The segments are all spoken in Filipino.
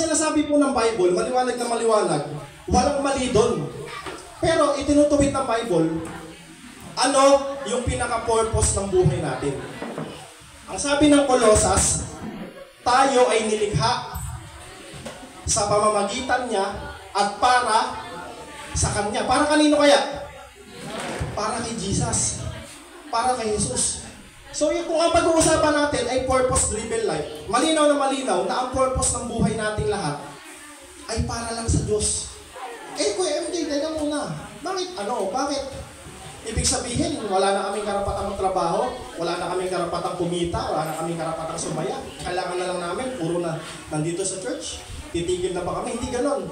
sinasabi po ng Bible, maliwanag na maliwanag, walang mali doon. Pero itinutuwid ng Bible, ano yung pinaka-purpose ng buhay natin? Ang sabi ng Colosas, tayo ay nilikha sa pamamagitan niya at para sa Kanya. Para kanino kaya? Para kay Jesus. Para kay Jesus. So kung ang pag-uusapan natin ay purpose-driven life, malinaw na ang purpose ng buhay nating lahat ay para lang sa Diyos. Kuya MJ, teka muna. Bakit? Ibig sabihin, wala na kaming karapatang magtrabaho, wala na kaming karapatang kumita, wala na kaming karapatang sumaya. Kailangan na lang namin, puro na nandito sa church. Titigil na ba kami? Hindi ganon.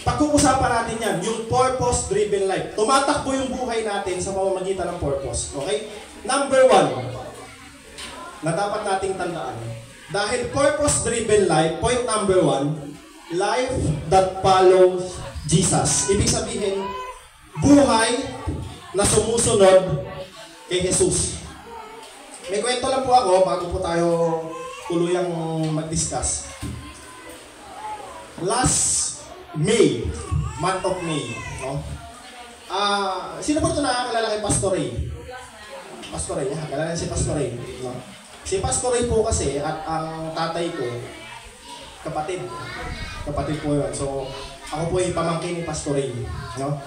Pag-uusapan natin yan, yung purpose-driven life. Tumatakbo yung buhay natin sa pamamagitan ng purpose. Okay? Number 1, na dapat nating tandaan. Dahil purpose-driven life, point number 1, life that follows Jesus. Ibig sabihin, buhay na sumusunod kay Jesus. May kwento lang po ako bago po tayo tuluyang mag-discuss. Last May, month of May, no? Sino po ito nakakilala kay Pastor Ray? Pastor Ray, kilala si Pastor Ray, no? Si Pastor Ray po kasi at ang tatay ko, kapatid po yun. So, ako po ay pamangkin ni Pastor Ray, no?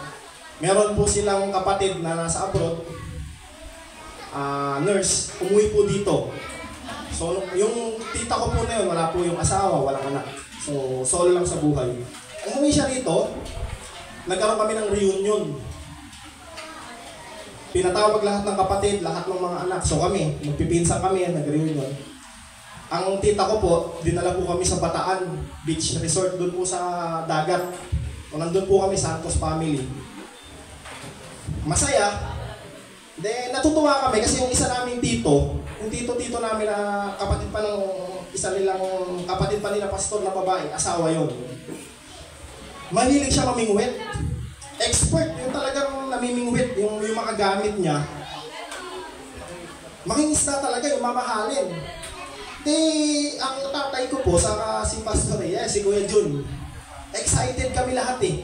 Meron po silang kapatid na nasa abroad, nurse, umuwi po dito. So, yung tita ko po na yun, wala po yung asawa, walang anak. So, solo lang sa buhay. Umuwi siya rito, nagkaroon kami ng reunion. Pinatawag lahat ng kapatid, lahat ng mga anak. So kami, magpipinsan kami, nag-reunion. Ang tita ko po, dinala po kami sa Bataan Beach Resort, doon po sa dagat. O nandun po kami, Santos family. Masaya. Then natutuwa kami kasi yung isa naming tito, yung tito namin na kapatid pa ng isa nilang kapatid pa nila pastor na babae, asawa yon. Mahilig siya mamingwit. Expert, yung talagang namimingwit, yung mga gamit niya. Mangingisda talaga, yung mamahalin. Ang tatay ko po, saka si Pastor si Kuya Jun, excited kami lahat eh.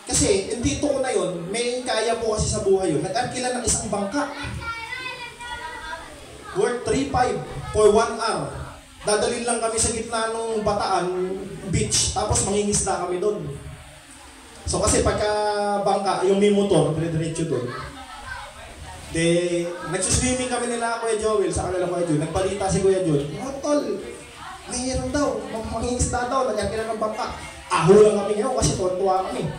Kasi, yung tito ko na yun, may kaya po kasi sa buhay yun. Nag-arkila ng isang bangka. Worth 3,500 for 1 hour. Dadalhin lang kami sa gitna ng Bataan Beach, tapos mangingisda kami doon. So kasi pagka bangka, yung may motor, dire-diretso doon. Nagsuswimming kami nila Kuya Joel, sa kanila Kuya Joel. Nagbalita si Kuya Joel, tol, mayroon daw, mangingisda daw, nagyakila ng bangka. Aho lang kami ngayon kasi tuwa kami.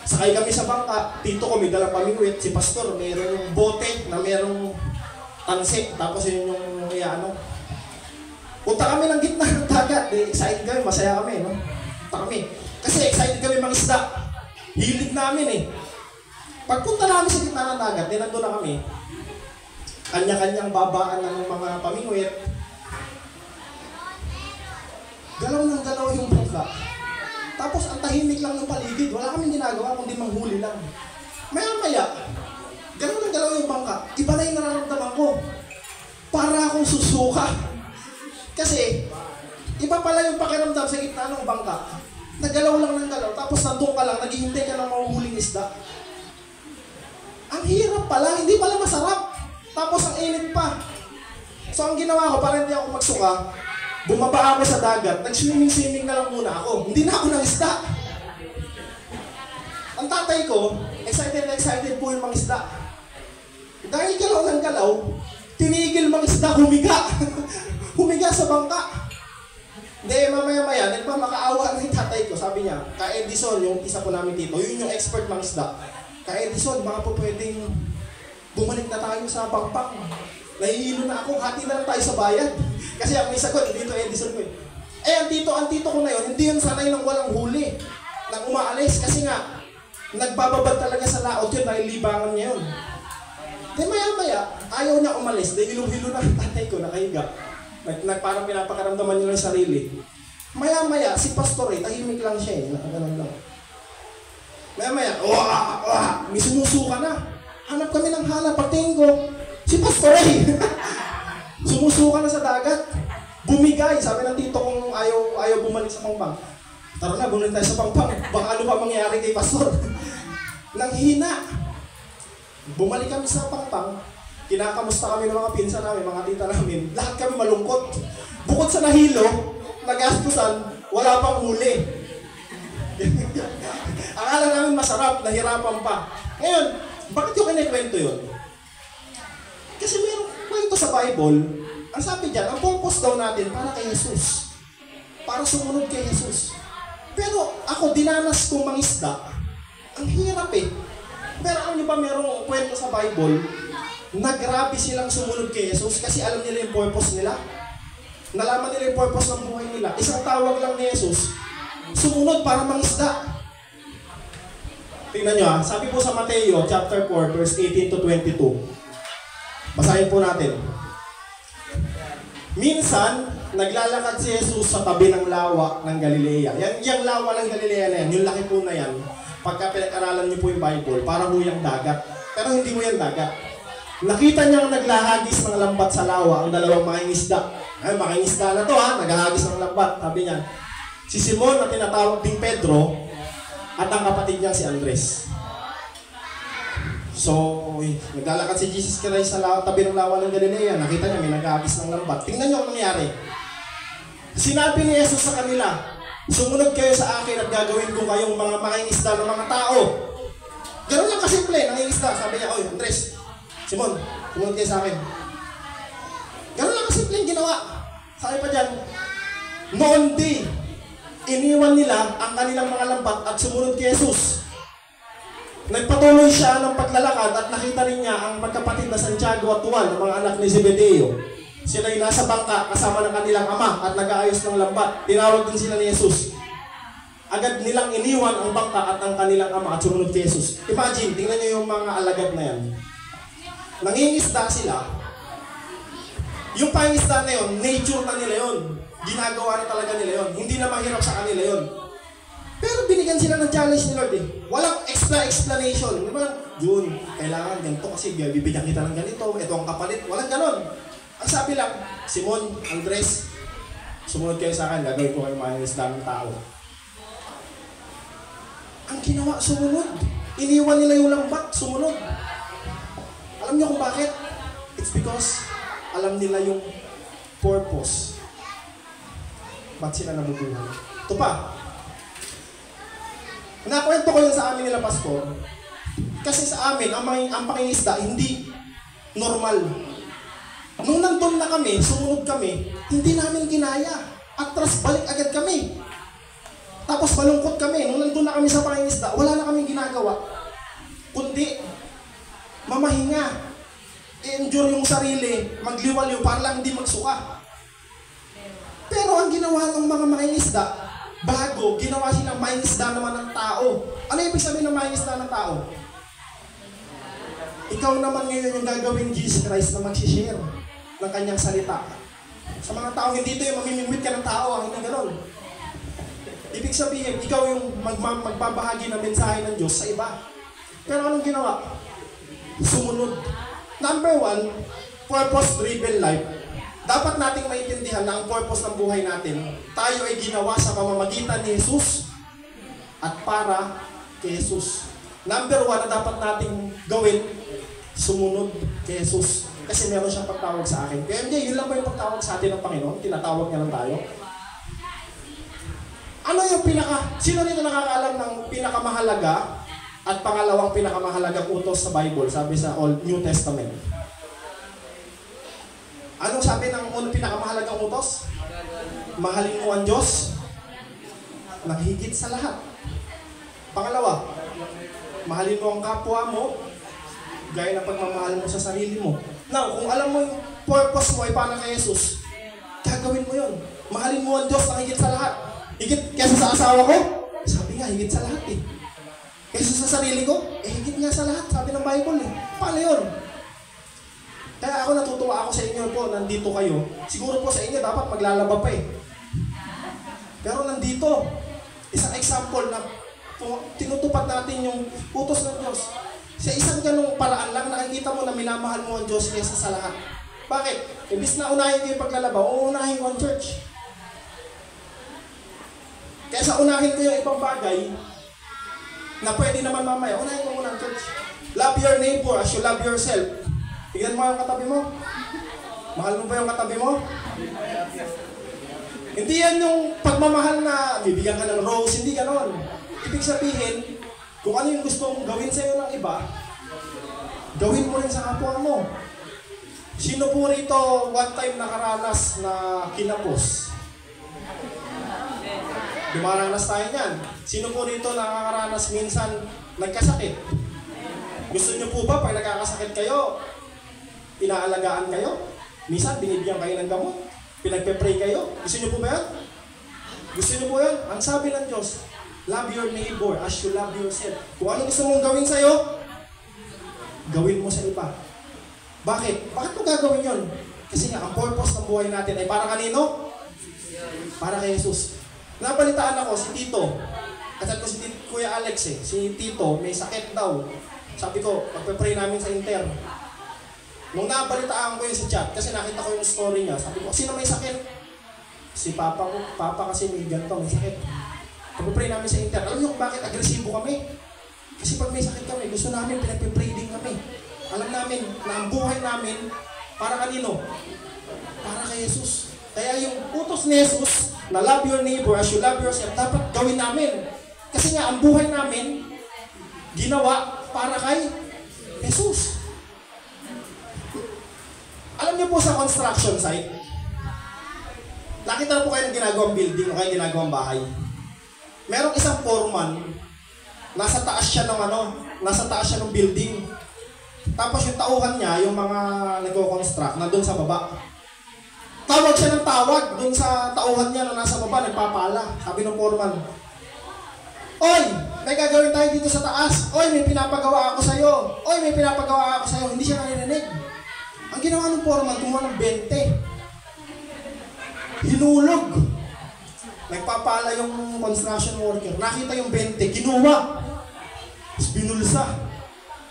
Sakay kami sa bangka, tito ko may dalang pamingwit, si Pastor, mayroon yung bote na mayroong tansik, tapos yun yung punta kami ng gitna ng dagat, excited kami, masaya kami, no? Punta kami. Kasi excited kami mangisda. Hilig namin eh. Pagpunta namin sa gitna ng dagat, nandun na kami. Kanya-kanyang babaan ng mga pamingwit. Galaw ng galaw yung bangka. Tapos ang tahimik lang ng paligid. Wala kaming ginagawa kundi manghuli lang. Maya-maya, galaw ng galaw yung bangka. Iba na yung nararamdaman ko. Para akong susuka. Kasi, iba pala yung pakiramdam sa gitna ng bangka. Nagalaw lang ng galaw, tapos nandun ka lang, naghihintay ka ng mahuhuling isda. Ang hirap pala, hindi pala masarap. Tapos ang init pa. So ang ginawa ko, para hindi ako magsuka, bumaba ako sa dagat, nag-swimming na lang muna ako. Hindi na ako ng isda. Ang tatay ko, excited po yung mga isda. Dahil galaw ng galaw, tinigil mga isda, humiga. Humiga sa bangka. Hindi, mamaya-maya, nagmamakaawa na yung tatay ko. Sabi niya, Ka Edison, yung isa po namin dito, yun yung expert ng isda. Ka Edison, baka po pwedeng bumalik na tayo sa pangpang. Nahihilo na ako, hati na lang tayo sa bayad. Kasi ang may sagot, dito Edison ko eh. Ang tito ko na yun, hindi yun sanay nang walang huli. Nang umaalis, kasi nga, nagbababad talaga sa laot yun, dahil libangan niya yun. Then maya-maya, ayaw niya umalis, dahil hilo-hilo na ang tatay ko, nakahiga. Parang pinapakaramdaman niya yung sarili. Maya-maya, si Pastor tahimik lang siya eh, nakaganon lang. Maya-maya, may sumusuka na. Hanap kami ng hanap, patingin ko, si Pastor Sumusuka na sa dagat. Bumigay, sabi ng tito kong ayaw bumalik sa Pangpang. Tara na, bumalik tayo sa Pangpang. Baka ano pa mangyari kay pastor. Nanghina. Bumalik kami sa Pangpang. Kinakamusta kami ng mga pinsan namin, mga tita namin. Lahat kami malungkot. Bukod sa nahilo, nagastusan, wala pang huli. Akala namin masarap, nahirapan pa. Ngayon, bakit yung kinikwento yun? Kasi mayroong kwento sa Bible, ang sabi dyan, ang purpose daw natin para kay Jesus. Para sumunod kay Jesus. Pero ako, dinanas kong mangisda, ang hirap eh. Pero alam niyo ba, mayroong kwento sa Bible, na grabe silang sumunod kay Jesus kasi alam nila yung purpose nila. Nalaman nila yung purpose ng buhay nila. Isang tawag lang ni Jesus, sumunod para mangisda. Tingnan nyo sabi po sa Mateo chapter 4 verse 18 to 22. Basahin po natin. Minsan, naglalakad si Jesus sa tabi ng lawa ng Galilea. Yung lawa ng Galilea na yan, yung laki po na yan, pagka pinag-aralan niyo po yung Bible, parang huyang dagat. Pero hindi mo yan dagat. Nakita niyang naglahagis ng lambat sa lawa ang dalawang mangingisda. Ay, mangingisda na to naghahagis ng lambat. Sabi niya, si Simon na tinatawag ding Pedro at ang kapatid niya si Andres. So, naglalakad si Jesus Christ sa tabi ng lawa ng Galilea. Nakita niya may naghahagis ng lambat. Tingnan niyo ang nangyari. Sinabi ni Jesus sa kanila, sumunod kayo sa akin at gagawin ko kayong mga mangingisda ng mga tao. Ganun lang kasimple, nangingisda. Sabi niya, oy, Andres, Simon, sumunod kayo sa akin. Ganun lang kasimple yung ginawa. Sabi pa dyan, noon di, iniwan nila ang kanilang mga lambat at sumunod kay Jesus. Nagpatuloy siya ng paglalakad at nakita rin niya ang magkapatid na Santiago at Juan, ang mga anak ni Zebedeo. Sila'y nasa bangka kasama ng kanilang ama at nag-aayos ng lambat. Tinawag din sila ni Jesus. Agad nilang iniwan ang bangka at ang kanilang ama at sumunod kay Jesus. Imagine, tingnan niyo yung mga alagad na yan. Nangingisda sila. Yung pangingisda na yun, nature na nila yun. Ginagawa na talaga nila yun. Hindi na mahirap sa kanila yun. Pero binigyan sila ng challenge ni Lord eh. Walang extra explanation. Di ba? June, kailangan ganito kasi bibigyan kita ng ganito. Ito ang kapalit. Walang ganon. Ang sabi lang, Simon, Andres, sumunod kayo sa akin. Gagawin ko kayo mangingisda ng tao. Ang ginawa, sumunod. Iniwan nila yung lambat, sumunod. Alam niyo kung bakit? It's because alam nila yung purpose. Ba't sila nabubuhay? Ito pa. Nakwento ko yun sa amin nila, Pastor. Kasi sa amin, ang pangingisda, hindi normal. Nung nandun na kami, sumunod kami, hindi namin kinaya. Atras, balik agad kami. Tapos malungkot kami. Nung nandun na kami sa pangingisda, wala na kami ginagawa. Kundi, mamahinga. I-endure yung sarili, magliwaliw para lang hindi magsuka. Pero ang ginawa ng mga mangingisda, bago, ginawa silang mangingisda naman ng tao. Ano ibig sabihin ng mangingisda ng tao? Ikaw naman ngayon yung gagawin Jesus Christ na mag-share ng kanyang salita. Sa mga tao, hindi ito yung mamimingwit ka ng tao, hindi ganon. Ibig sabihin, ikaw yung magbabahagi ng mensahe ng Diyos sa iba. Pero anong ginawa? Sumunod. Number 1, purpose-driven life. Dapat nating maintindihan na ang purpose ng buhay natin, tayo ay ginawa sa pamamagitan ni Jesus at para kay Jesus. Number 1 na dapat nating gawin, sumunod kay Jesus. Kasi meron siyang pagtawag sa akin. Kaya hindi, yun lang ba yung pagtawag sa atin ng Panginoon? Tinatawag niya lang tayo. Ano yung sino nito nakakaalam ng pinakamahalaga at pangalawang pinakamahalagang utos sa Bible, sabi sa New Testament? Anong sabi ng pinakamahalagang utos? Mahalin mo ang Diyos ng higit sa lahat. Pangalawa, mahalin mo ang kapwa mo gaya ng pagmamahal mo sa sarili mo. Now, kung alam mo yung purpose mo ay para kay Jesus, gagawin mo yun. Mahalin mo ang Diyos ng higit sa lahat. Higit kesa sa asawa ko? Sabi nga, higit sa lahat eh. Kesa sa sarili ko? Higit nga sa lahat. Sabi ng Bible eh. Paano yun? Kaya ako natutuwa ako sa inyo po, nandito kayo. Siguro po sa inyo dapat maglalaba pa eh. Pero nandito, isang example na tinutupad natin yung utos ng Diyos. Sa isang ganong paraan lang, nakikita mo na minamahal mo ang Diyos kesa sa lahat. Bakit? Imbis na unahin ko yung paglalabaw, uunahin ko ang church. Kaysa unahin ko yung ibang bagay na pwede naman mamaya, unahin ko muna ang church. Love your neighbor as you love yourself. Tignan mo yung katabi mo. Mahal mo ba yung katabi mo? Hindi yan yung pagmamahal na bibigyan ka ng rose, hindi ganon. Ibig sabihin, kung ano yung gusto mong gawin sa'yo ng iba, gawin mo rin sa kapwa mo. Sino po rito one time nakaranas na kinapos? Dumaranas tayo niyan. Sino po rito nakakaranas minsan nagkasakit? Gusto niyo po ba pag nagkakasakit kayo, inaalagaan kayo? Minsan binibigyan kayo ng gamot? Pinagpe-pray kayo? Gusto niyo po ba yan? Gusto niyo po yan? Ang sabi ng Diyos, love your neighbor as you love yourself. Kung ano gusto mong gawin sa'yo, gawin mo sa iba. Bakit? Bakit mo gagawin yun? Kasi nga, ang purpose ng buhay natin ay para kanino? Para kay Jesus. Nabalitaan ako, si Tito. Kasi ko si Kuya Alex si Tito, may sakit daw. Sabi ko, magpe-pray namin sa Inter. Nung nabalitaan ko yun sa chat, kasi nakita ko yung story niya, sabi ko, sino may sakit? Si Papa ko. Papa kasi may ganito, may sakit. Magpe-pray namin sa Inter. Alam niyo kung bakit agresibo kami? Kasi pag may sakit kami, gusto namin, pinagpe-pray din kami. Alam namin na ang buhay namin, para kanino? Para kay Jesus. Kaya yung utos ni Jesus, na love your neighbor as you love yourself, dapat gawin namin. Kasi nga, ang buhay namin, ginawa para kay Jesus. Alam niyo po sa construction site, nakita na po kayo ng ginagawang building o kayo ginagawang bahay. Merong isang foreman, nasa taas siya ng building. Tapos yung tauhan niya, yung mga nagko-construct, nandun sa baba. Tawag siya ng tawag dun sa tauhan niya na nasa baba, nagpapala. Sabi ng foreman, "Oy, may gagawin tayo dito sa taas. Oy, may pinapagawa ako sa'yo. Oy, may pinapagawa ako sa'yo." Hindi siya narinig. Ang ginawa ng foreman, kumuha ng 20. Hinulog. Nagpapala yung construction worker. Nakita yung 20, kinuha. Tapos binulsa.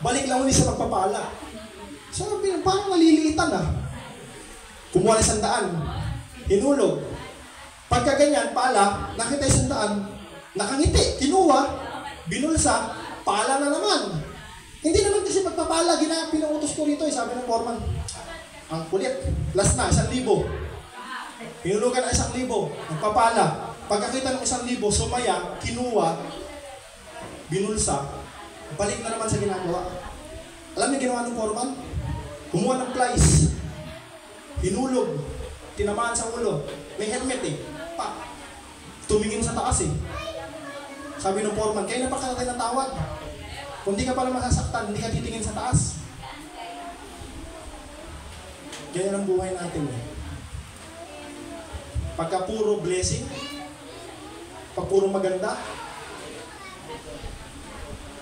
Balik lang ulit sa pagpapala. Sabi, parang naliliitan Kumuha ng 100. Hinulog. Pagka ganyan, pala, nakita yung 100. Nakangiti, kinuha, binulsa, pala na naman. Hindi naman kasi pagpapala, pinuutos ko rito sabi ng foreman. Ang kulit, last na, 1,000. Hinulugan na 1,000, nagpapala. Pagkakita ng 1,000, sumaya, kinuha, binulsa, balik na naman sa ginagawa. Alam niyo ginawa ng foreman? Kumuha ng plies, hinulog, tinamaan sa ulo, may helmet tumingin sa taas Sabi ng foreman, kayo na pa ka natin natawag. Kung di ka pala masasaktan, hindi ka titingin sa taas. Ganyan ang buhay natin Pagka puro blessing, pag puro maganda,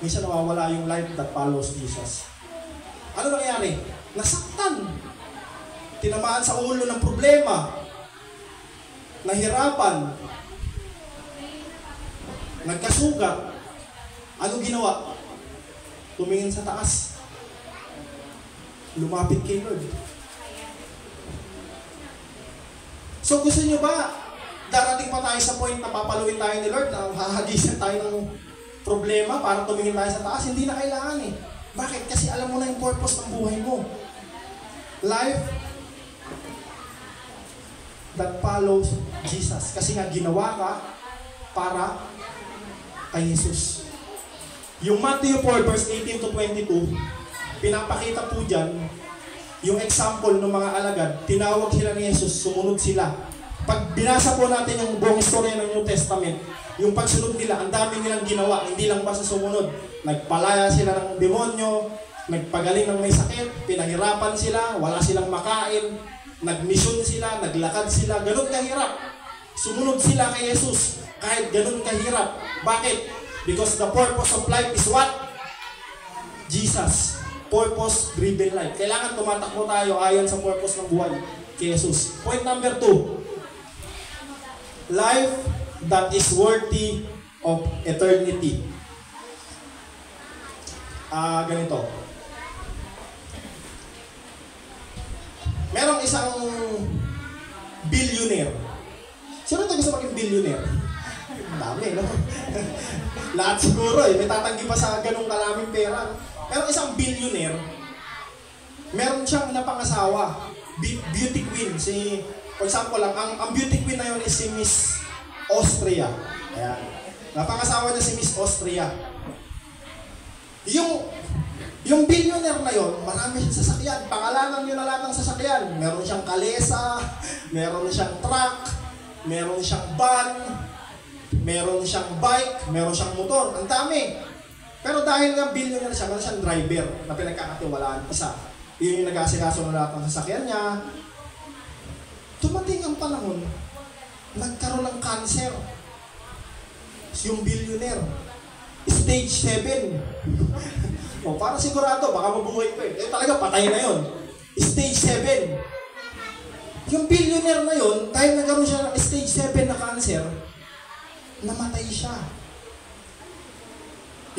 minsan nawawala yung life that follows Jesus. Ano nangyari? Nasaktan. Tinamaan sa ulo ng problema. Nahirapan. Nagkasugat. Ano ginawa? Tumingin sa taas. Lumapit kay Lord. So gusto nyo ba, darating pa tayo sa point na papaluin tayo ni Lord, na hahagisan tayo ng problema para tumingin tayo sa taas? Hindi na kailangan Bakit? Kasi alam mo na yung purpose ng buhay mo. Life that follows Jesus. Kasi nga ginawa ka para kay Jesus. Yung Matthew 4 verse 18 to 22, pinapakita po dyan yung example ng mga alagad. Tinawag sila ni Jesus, sumunod sila. Pag binasa po natin yung buong storya ng New Testament, yung pagsunod nila, ang dami nilang ginawa, hindi lang basta sumunod. Nagpalaya sila ng demonyo, nagpagaling ng may sakit, pinahirapan sila, wala silang makain, nagmisyon sila, naglakad sila, ganun kahirap. Sumunod sila kay Jesus, kahit ganun kahirap. Bakit? Because the purpose of life is what? Jesus. Purpose-driven life. Kailangan tumatakbo tayo ayon sa purpose ng buhay kay Jesus. Point number 2. Life that is worthy of eternity. Ganito. Merong isang billionaire. Sino ito gusto maging billionaire? Ang dami, no? Lahat siguro eh. May tatanggi pa sa ganung kalaming pera. Pero isang billionaire, meron siyang napangasawa. Beauty queen. For example lang, ang beauty queen na yun is si Miss Austria. Ayan. Napangasawa niya si Miss Austria. Yung billionaire na yon, marami siyang sasakyan. Pangalanan niyo na lahat ng sasakyan. Meron siyang kalesa, meron siyang truck, meron siyang van, meron siyang bike, meron siyang motor. Ang dami. Pero dahil nga billionaire siya, meron siyang driver na pinagkakatiwalaan isa. Yun yung nag-asikaso ng lahat ng sasakyan niya. Tumating ang panahon, nagkaroon ng cancer. Yung billionaire, stage 7. O, para sigurado, baka mabuhay pa eh. Talaga, patay na yon. Stage 7. Yung billionaire na yon, dahil nagkaroon siya ng stage 7 na cancer, namatay siya.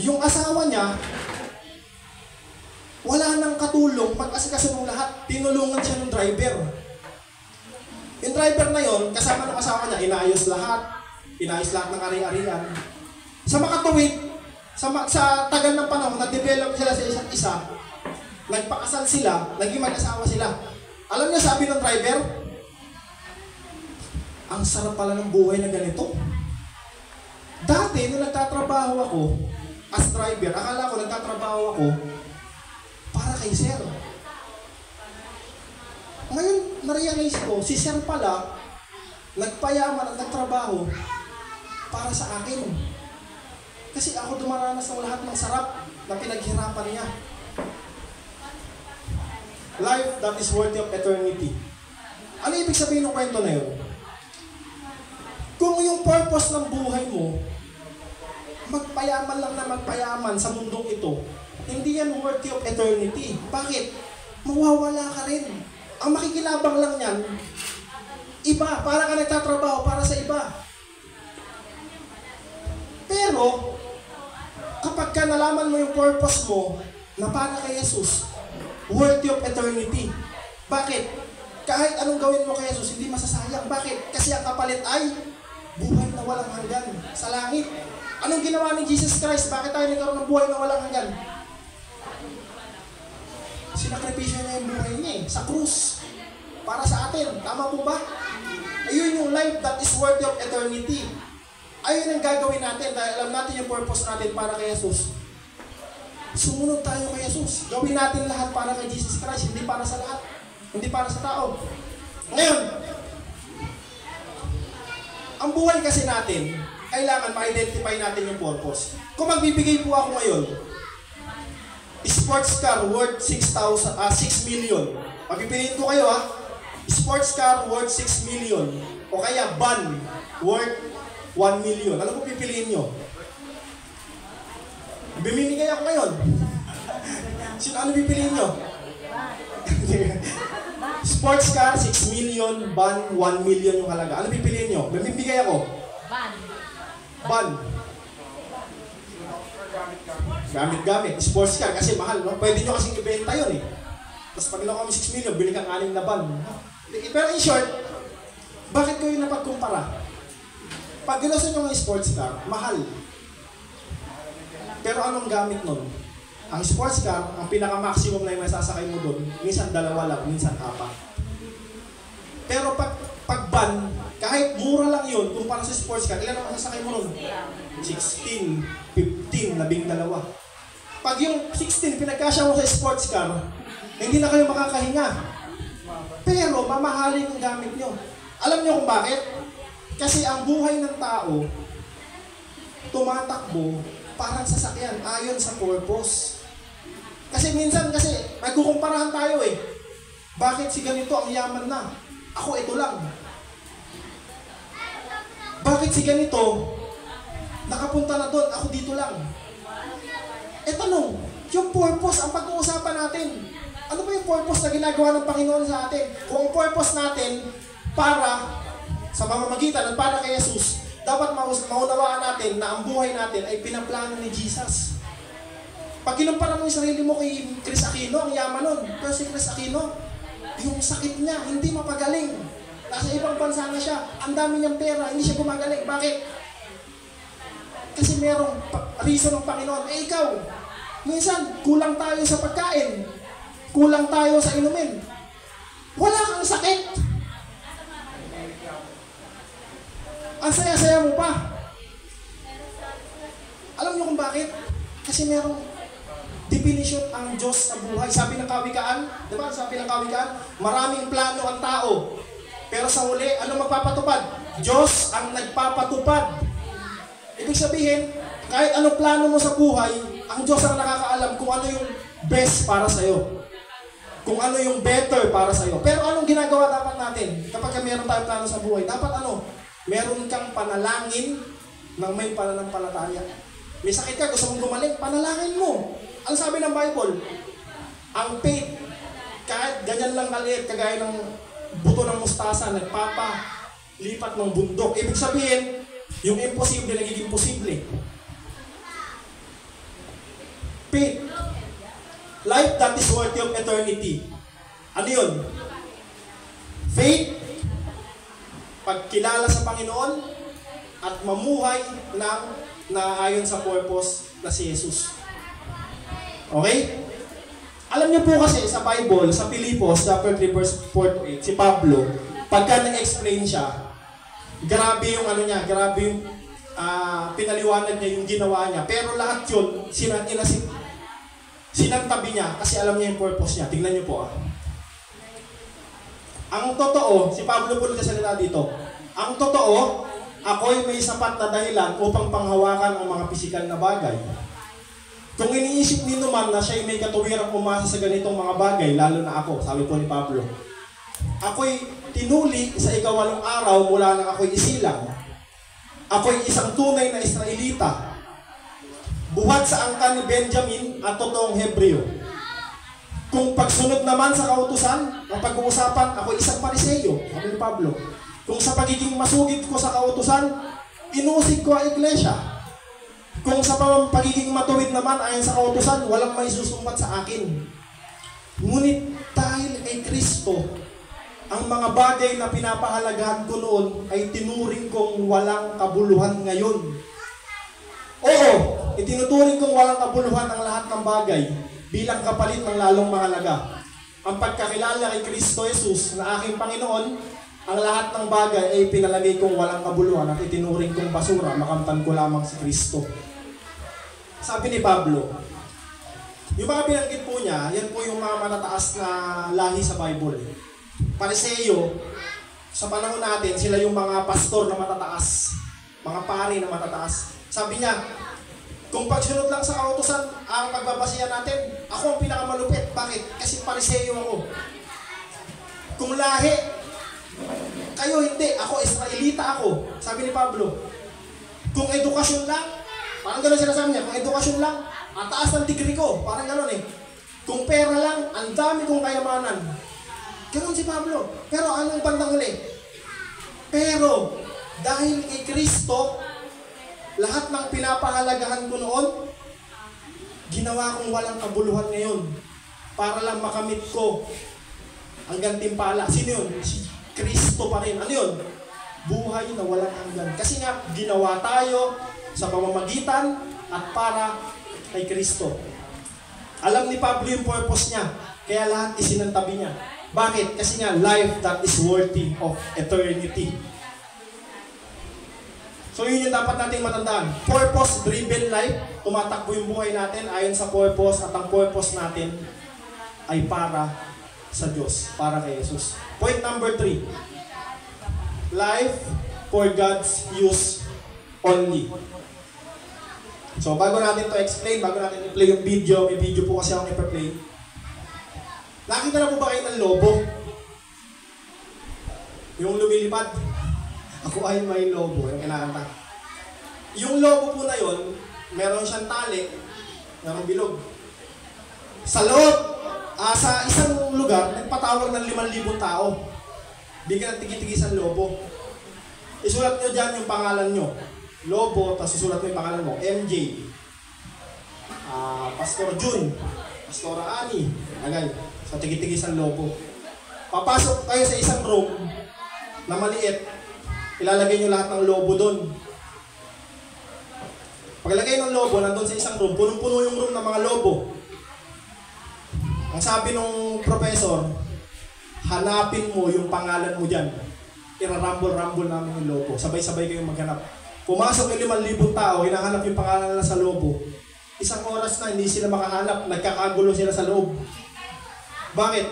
Yung asawa niya, wala nang katulong, pag-asikaso ng lahat, tinulungan siya ng driver. Yung driver na yon, kasama ng asawa niya, inayos lahat ng ari-arian. Sa makatuwid, sa tagal ng panahon, na-develop sila sa isa't isa, nagpakasal sila, naging mag-asawa sila. Alam niyo, sabi ng driver, ang sarap pala ng buhay na ganito. Dati, nung nagtatrabaho ako, as driver, akala ko nagtatrabaho ako para kay sir. Ngayon, na-realize ko, si sir pala, nagpayaman at nagtrabaho para sa akin. Kasi ako dumaranas ng lahat ng sarap na pinaghirapan niya. Life that is worthy of eternity. Ano ibig sabihin ng kwento na yun? Kung yung purpose ng buhay mo, magpayaman lang na magpayaman sa mundong ito, hindi yan worthy of eternity. Bakit? Mawawala ka rin. Ang makikilabang lang yan, iba. Para ka nagtatrabaho para sa iba. Pero, kapag ka nalaman mo yung purpose mo na para kay Jesus, worthy of eternity. Bakit? Kahit anong gawin mo kay Jesus, hindi masasayang. Bakit? Kasi ang kapalit ay buhay na walang hanggan sa langit. Anong ginawa ni Jesus Christ? Bakit tayo nagkaroon ng buhay na walang hanggan? Sinakripisyo niya yung buhay niya sa krus. Para sa atin. Tama po ba? Ayun yung life that is worthy of eternity. Ayun ang gagawin natin dahil alam natin yung purpose natin para kay Jesus. Sumunod tayo kay Jesus. Gawin natin lahat para kay Jesus Christ, hindi para sa lahat. Hindi para sa tao. Ngayon, ang buhay kasi natin, kailangan ma-identify natin yung purpose. Kung magbibigay po ako ngayon, sports car worth 6 million. Pagpipiliin ko kayo sports car worth 6 million. O kaya van worth 1 million. Ano po pipiliin nyo? Bimimigay ako ngayon. Ano pipiliin nyo? Sports car, 6 million. Van, 1 million yung halaga. Ano pipiliin nyo? Bimimigay ako. Van. Gamit. Sports car kasi mahal, no? Pwede nyo kasing ibenta yun eh. Tapos pag nakuha kami 6 million, bili kang 6 na van. Pero in short, bakit ko yung napagkumpara? Pag ginusto nyo ng sports car, mahal. Pero anong gamit nun? Ang sports car, ang pinaka-maximum na yung masasakay mo doon, minsan 2 lang, minsan 4. Pero pag van, kahit mura lang yun, kumpara sa sports car, ilan ang masasakay mo nun? 16, 15, 12. Pag yung 16, pinagkasya mo sa sports car, hindi na kayo makakahinga. Pero mamahalin ang gamit nyo. Alam nyo kung bakit? Kasi ang buhay ng tao, tumatakbo parang sasakyan ayon sa purpose. Kasi minsan nagkukumparahan tayo eh. Bakit si ganito ang yaman na? Ako ito lang. Bakit si ganito nakapunta na doon, ako dito lang? Tanong, yung purpose ang pag-uusapan natin. Ano ba yung purpose na ginagawa ng Panginoon sa atin? Kung ang purpose natin para sa pamamagitan at para kay Jesus, dapat maunawaan natin na ang buhay natin ay pinaplano ni Jesus. Pag kinumpara mo yung sarili mo kay Chris Aquino, ang yaman nun. Pero si Chris Aquino, yung sakit niya, hindi mapagaling. Nasa ibang bansa na siya, ang dami niyang pera, hindi siya gumagaling. Bakit? Kasi merong reason ng Panginoon. Eh ikaw, minsan, kulang tayo sa pagkain. Kulang tayo sa inumin. Wala kang sakit. Ang saya-saya mo pa. Alam niyo kung bakit? Kasi merong definition ang Diyos sa buhay. Sabi ng Kawikaan, di ba? Sabi ng Kawikaan, maraming plano ang tao. Pero sa huli, ano magpapatupad? Diyos ang nagpapatupad. Ibig sabihin, kahit ano plano mo sa buhay, ang Diyos ang nakakaalam kung ano yung best para sa'yo. Kung ano yung better para sa'yo. Pero anong ginagawa dapat natin kapag meron tayong plano sa buhay? Dapat ano? Meron kang panalangin ng may pananampalataya. May sakit ka, gusto mong gumaling, panalangin mo. Ang sabi ng Bible, ang faith, kahit ganyan lang kaliit, kagaya ng buto ng mustasa, nagpapalipat ng bundok. Ibig sabihin, yung imposible nagiging posible. Faith. Life that is worthy of eternity. Ano yun? Faith, pagkilala sa Panginoon, at mamuhay ng naayon sa purpose na si Jesus. Okay? Alam niyo po kasi sa Bible, sa Filipos, chapter 3, verse 4 to 8, si Pablo, pagka nag-explain siya, grabe yung ano niya, grabe yung pinaliwanag niya yung ginawa niya. Pero lahat yun, sinantabi niya kasi alam niya yung purpose niya. Tingnan niyo po Ang totoo, si Pablo po nagsasalita dito, ang totoo, ako'y may sapat na dahilan upang panghawakan ang mga pisikal na bagay. Kung iniisip ni naman na siya'y may katuwirang umasa sa ganitong mga bagay, lalo na ako, sabi po ni Pablo, ako'y tinuli sa ikawalong araw mula nang ako'y isilang. Ako'y isang tunay na Israelita, buhat sa angkan ni Benjamin at totoong Hebreo. Kung pagsunod naman sa kautusan, ang pag-uusapan, ako'y isang Pariseyo, sabi ni Pablo. Kung sa pagiging masugid ko sa kautusan, inusig ko ang iglesia. Kung sa pagiging matuwid naman ayon sa kautusan, walang may susumbat sa akin. Ngunit dahil kay Kristo, ang mga bagay na pinapahalagahan ko noon ay tinuring kong walang kabuluhan ngayon. Oo, itinuturing kong walang kabuluhan ang lahat ng bagay bilang kapalit ng lalong mahalaga. Ang pagkakilala kay Kristo Jesus na aking Panginoon, ang lahat ng bagay ay pinalagay kong walang kabuluhan at itinuring kong basura, makamtan ko lamang si Kristo. Sabi ni Pablo, yung mga binanggit po niya, yan po yung mga matataas na lahi sa Bible. Pariseyo, sa panahon natin, sila yung mga pastor na matataas, mga pari na matataas. Sabi niya, kung pagsunod lang sa kautusan, ang pagbabasihan natin, ako ang pinakamalupit. Bakit? Kasi Pariseyo ako. Kung lahi, kayo hindi, ako Israelita ako. Sabi ni Pablo, kung edukasyon lang, parang gano'n sinasabi niya, kung edukasyon lang, ang taas ng degree ko, parang gano'n eh. Kung pera lang, ang dami kong kayamanan. Gano'n si Pablo. Pero anong bandang huli? Pero, dahil kay Kristo, lahat ng pinapahalagahan ko noon, ginawa kong walang kabuluhan ngayon para lang makamit ko ang gantimpala. Sino yun? Si Kristo pa rin. Ano yun? Buhay na walang hanggan. Kasi nga, ginawa tayo sa pamamagitan at para kay Kristo. Alam ni Pablo yung purpose niya, kaya lahat isinantabi niya. Bakit? Kasi nga, life that is worthy of eternity. So yun yung dapat nating matandaan. Purpose-driven life, tumatakbo yung buhay natin ayon sa purpose at ang purpose natin ay para sa Diyos, para kay Jesus. Point number 3. Life for God's use only. So bago natin to explain, bago natin i-play yung video, may video po kasi akong i-play. Nakita na po ba kayo ng lobo? Yung lumilipad? Ako ay may lobo, yung kinakanta. Yung lobo po na yun, meron siyang tali, meron bilog. Sa loob, sa isang lugar, nagpatawag ng 5,000 tao. Bigyan ng tigi-tigisan lobo. Isulat nyo dyan yung pangalan nyo. Lobo, tapos isulat mo yung pangalan mo. MJ. Pastor Jun. Pastora Ani. Agay. So, tigi-tigisan lobo. Papasok kayo sa isang room na maliit. Ilalagay nyo lahat ng lobo doon. Paglagay ng lobo, nandun sa isang room, punong-puno yung room ng mga lobo. Ang sabi ng professor, hanapin mo yung pangalan mo dyan. Irarambol-rambol namin yung lobo. Sabay-sabay kayong maghanap. Pumasok yung 5,000 tao, hinahanap yung pangalan nila sa lobo. Isang oras na, hindi sila makahanap. Nagkakagulo sila sa loob. Bakit?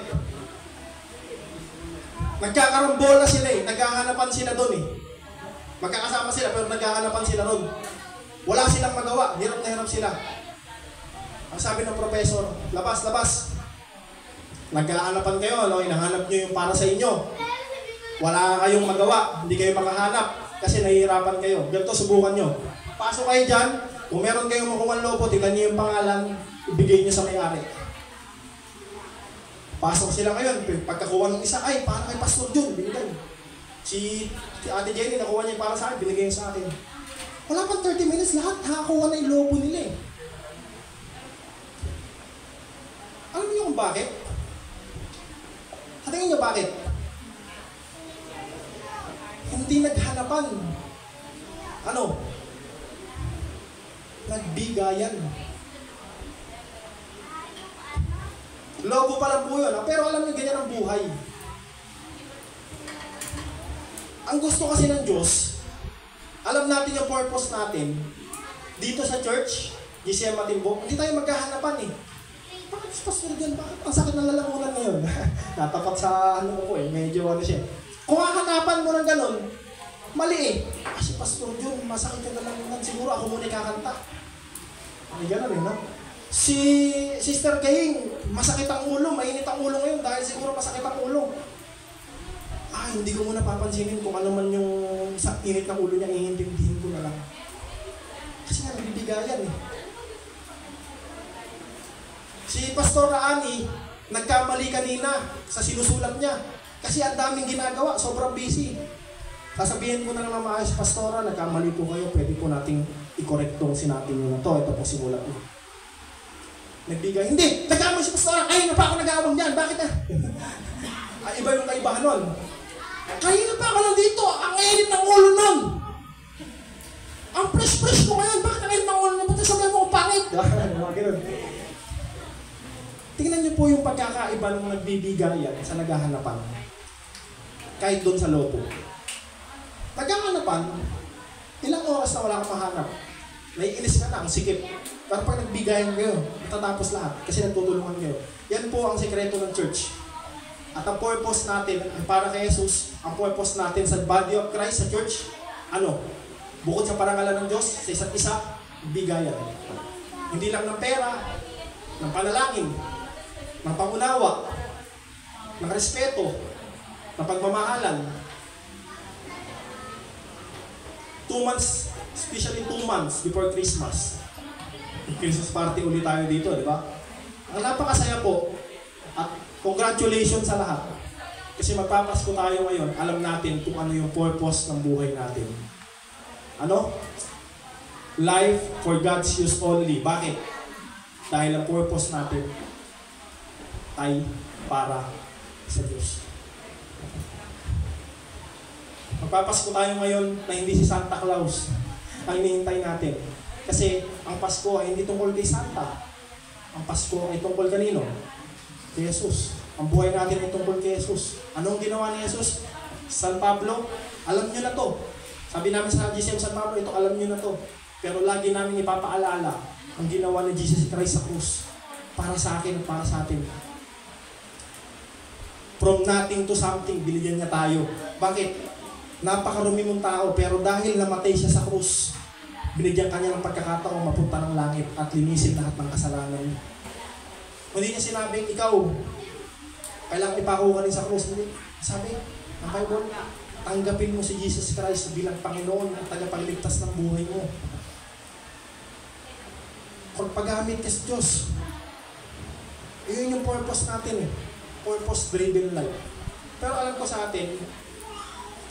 Nagkakarambola sila eh. Nagkahanapan sila doon eh. Magkakasama sila pero nagkahanapan sila doon. Wala silang magawa. Hirap na hirap sila. Ang sabi ng professor, labas, labas. Nagkahanapan kayo, no? Hinahanap nyo yung para sa inyo. Wala kayong magawa. Hindi kayo makahanap kasi nahihirapan kayo. Ganito, subukan nyo. Pasok kayo dyan. Kung meron kayong makuha lobo, tingnan nyo yung pangalan, ibigay nyo sa may-ari. Pasok sila ngayon. Pagkakuha ng isa, ay, para kay Pastor Jun, binigay. Si Ate Jenny, nakuha niya para sa akin, binigay niya sa akin. Wala pang 30 minutes, lahat nakakuha na yung lobo nila eh. Alam niyo kung bakit? Tingin niyo bakit? Hindi naghanapan. Ano? Nagbigayan. Lobo pa lang po yun, pero alam niyo ganyan ang buhay. Ang gusto kasi ng Diyos, alam natin yung purpose natin, dito sa church, GCM Matimbok, hindi tayo maghahanapan eh. Bakit si Pastor John? Bakit ang sakit ng lalamunan ngayon? Natapat sa ano ko eh, medyo ano siya. Kung hahanapan mo ng ganun, mali eh. Si Pastor John, masakit yung lalamunan, siguro ako muna kakanta. Ay ganun eh, no? Si Sister Gaying, masakit ang ulo, mainit ang ulo ngayon dahil siguro masakit ang ulo. Hindi ko muna papansinin kung ano man yung sa init ng ulo niya, ihintindihin ko na lang. Kasi nga nabibigayan eh. Si Pastor Ani, nagkamali kanina sa sinusulat niya. Kasi ang daming ginagawa, sobrang busy. Sasabihin ko na lang na maayos, Pastora, nagkamali po kayo, pwede po nating i-correct tong sinabi niyo na to. Ito po simulat niyo. Nagbigay, hindi! Nagkamali si Pastora! Ay, na pa ako nag-aawang niyan! Bakit na? Iba yung kaibahan nun. Kanina pa ako nandito, ang init ng ulo nun. Ang fresh-fresh ko ngayon, bakit ang init ng ulo nun? Ba't sabihin mo ko pangit? Tingnan niyo po yung pagkakaiba ng nagbibigayan sa naghahanapan. Kahit doon sa lobo. Naghahanapan, ilang oras na wala kang mahanap. Naiinis ka na, ang sikip. Pero pag nagbigayan kayo, matatapos lahat kasi nagtutulungan kayo. Yan po ang sekreto ng church. At ang purpose natin, para kay Jesus, ang purpose natin sa body of Christ, sa church, ano? Bukod sa parangalan ng Diyos, sa isa't isa, bigayan. Hindi lang ng pera, ng panalangin, ng pangunawa, ng respeto, ng pagmamahalan. 2 months, especially 2 months before Christmas. Christmas party ulit tayo dito, di ba? Ang napakasaya po, at congratulations sa lahat. Kasi magpapasko tayo ngayon, alam natin kung ano yung purpose ng buhay natin. Ano? Life for God's use only. Bakit? Dahil ang purpose natin ay para sa Diyos. Magpapasko tayo ngayon na hindi si Santa Claus ang hinihintay natin. Kasi ang Pasko ay hindi tungkol kay Santa. Ang Pasko ay tungkol kanino? Kay Jesus. Ang buhay natin ay tungkol kay Jesus. Anong ginawa ni Jesus? San Pablo, alam nyo na to. Sabi namin sa GCM San Pablo, ito alam nyo na to. Pero lagi namin ipapaalala ang ginawa ni Jesus Christ sa krus. Para sa akin at para sa atin. From nothing to something, binigyan niya tayo. Bakit? Napakarumi mong tao, pero dahil namatay siya sa krus, binigyan kanya ng pagkakataong mapunta ng langit at linisin lahat ng kasalanan niya. Hindi niya sinabing, ikaw, kailangan ipako ka rin sa krus. Hindi. Sabi, ang Bible, tanggapin mo si Jesus Christ bilang Panginoon at tagapagligtas ng buhay mo. Kung paggamit ka sa Diyos, yun yung purpose natin eh. Purpose-driven life. Pero alam ko sa atin,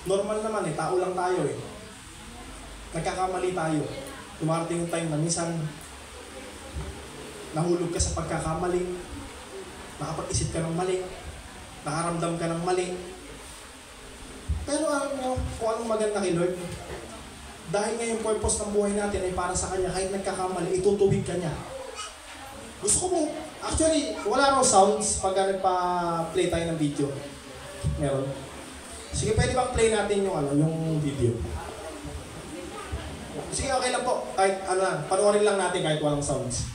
normal naman eh, tao lang tayo eh. Nagkakamali tayo. Dumarating yung time na minsan, nahulog ka sa pagkakamali, nakapag-isip ka ng mali, nakaramdam ka ng mali. Pero alam mo, kung anong maganda kay Lord, dahil nga yung purpose ng buhay natin ay para sa Kanya, kahit nagkakamali, itutuwid ka niya. Gusto ko mo, actually, wala raw sounds pagka nagpa-play tayo ng video. Meron. Sige, pwede bang play natin yung video? Sige, okay lang po. Kahit panoorin lang natin kahit walang sounds.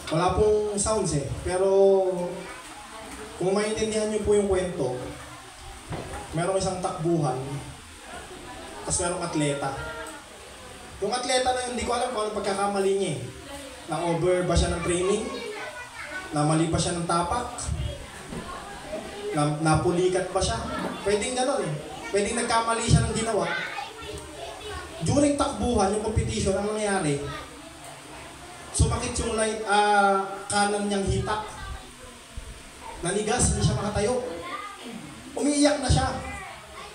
Wala pong sounds eh. Pero kung maintindihan niyo po yung kwento, merong isang takbuhan, tapos merong atleta. Yung atleta na yun, hindi ko alam kung ano pagkakamali niya eh. Na-over ba siya ng training? Namali pa siya ng tapak? Napulikat pa siya? Pwedeng gano'n eh. Pwedeng nagkamali siya ng ginawa. During takbuhan, yung competition, ang nangyari, sumakit yung kanan niyang hita. Nanigas, hindi siya makatayo. Umiiyak na siya.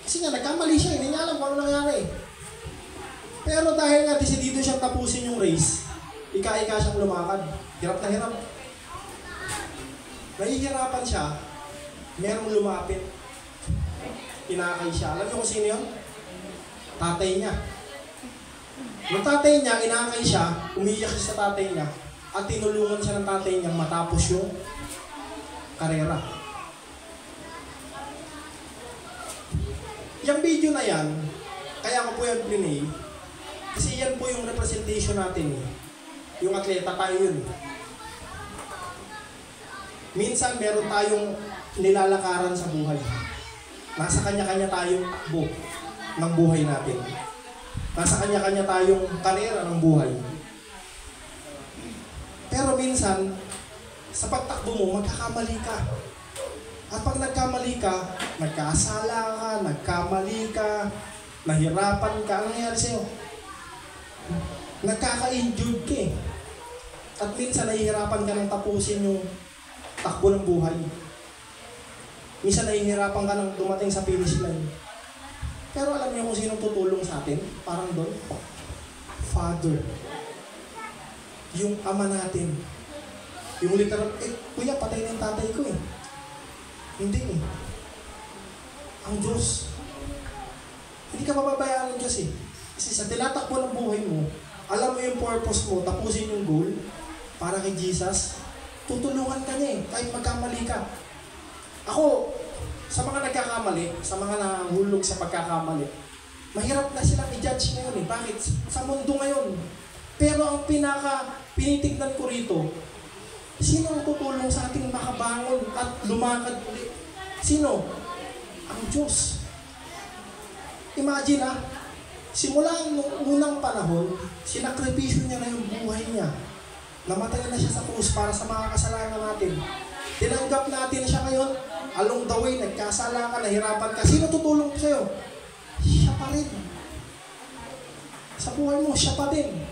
Kasi nga, nagkamali siya, hindi niya alam kung ano nangyari. Pero dahil nga desidido siyang tapusin yung race, ika-ika siyang lumakad. Hirap na hirap. Nahihirapan siya, merong lumapit. Inakay siya. Alam niyo kung sino yun? Tatay niya. Yung tatay niya, inakay siya, umiiyak siya sa tatay niya, at tinulungan siya ng tatay niya matapos yung karera. Yung video na yan, kaya ko po yan plinay, kasi yan po yung representation natin eh. Yung atleta tayo yun. Minsan meron tayong nilalakaran sa buhay. Nasa kanya-kanya tayong takbo ng buhay natin. Nasa kanya-kanya tayong karera ng buhay. Pero minsan, sa pagtakbo mo, magkakamali ka. At pag nagkamali ka, nagkasala ka, nagkamali ka, nahirapan ka, ano nangyari sa'yo? Nagkaka-injured ka eh. At minsan nahihirapan ka ng tapusin yung takbo ng buhay. Minsan nahihirapan ka ng dumating sa finish line. Pero alam niyo kung sinong tutulong sa atin? Parang doon? Father. Yung ama natin. Yung literal, kuya, patay na yung tatay ko eh. Hindi eh. Ang Diyos. Hindi ka mababayaan ng Diyos eh. Kasi sa tinatakbo ng buhay mo, alam mo yung purpose mo, tapusin yung goal, para kay Jesus, tutulungan ka niya eh, kahit magkamali ka. Ako, sa mga nagkakamali, sa mga nahulog sa pagkakamali, mahirap na silang i-judge ngayon eh. Bakit? Sa mundo ngayon. Pero ang pinitignan ko rito, sino ang tutulong sa ating makabangon at lumakad ulit? Sino? Ang Diyos. Imagine simula nung unang panahon, sinakripisyo niya na yung buhay niya. Namatay na siya sa krus para sa mga kasalanan natin. Tinanggap natin siya ngayon, along the way, nagkasala ka, nahirapan ka. Sino tutulong sa'yo? Siya pa rin. Sa buhay mo, siya pa din.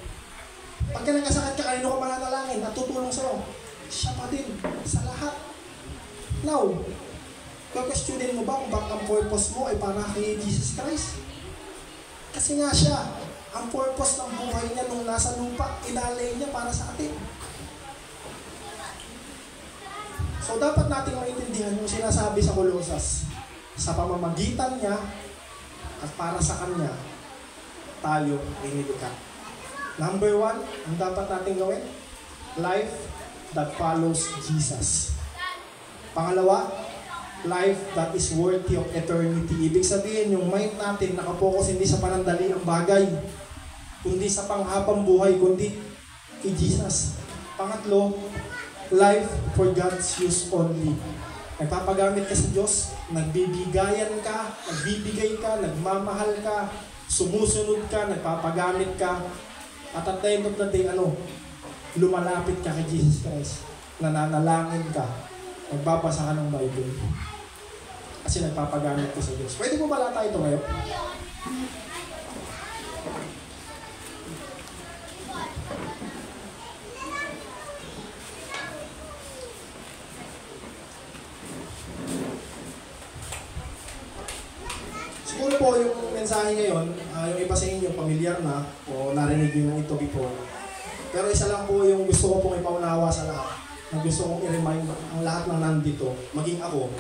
Pagka nagkasakit ka, kanino ka mananalangin at tutulong sa'yo? Siya pa din. Sa lahat. Now, kaka-student mo ba kung bakit ang purpose mo ay para kay Jesus Christ? Kasi nga siya, ang purpose ng buhay niya nung nasa lupa, inalay niya para sa atin. So dapat nating maintindihan yung sinasabi sa Colosas. Sa pamamagitan niya at para sa Kanya, tayo ay nilikha. Number 1, ang dapat nating gawin, life that follows Jesus. Pangalawa, life that is worthy of eternity. Ibig sabihin, yung mind natin nakapokus hindi sa panandaliang bagay, kundi sa panghabang buhay, kundi kay Jesus. Pangatlo, life for God's use only. Nagpapagamit ka sa Diyos, nagbibigayan ka, nagbibigay ka, nagmamahal ka, sumusunod ka, nagpapagamit ka, at at the end of the day, lumalapit ka kay Jesus Christ, nananalangin ka, nagbabasa ka ng Bible. Kasi nagpapagamit ko sa Diyos. Pwede mo balata ito ngayon? Siguro po yung mensahe ngayon, yung iba sa inyo pamilyar na o narinig nyo na ito before. Pero isa lang po yung gusto ko pong ipaunawa sa lahat. Na gusto kong i-remind ang lahat ng nandito, maging ako,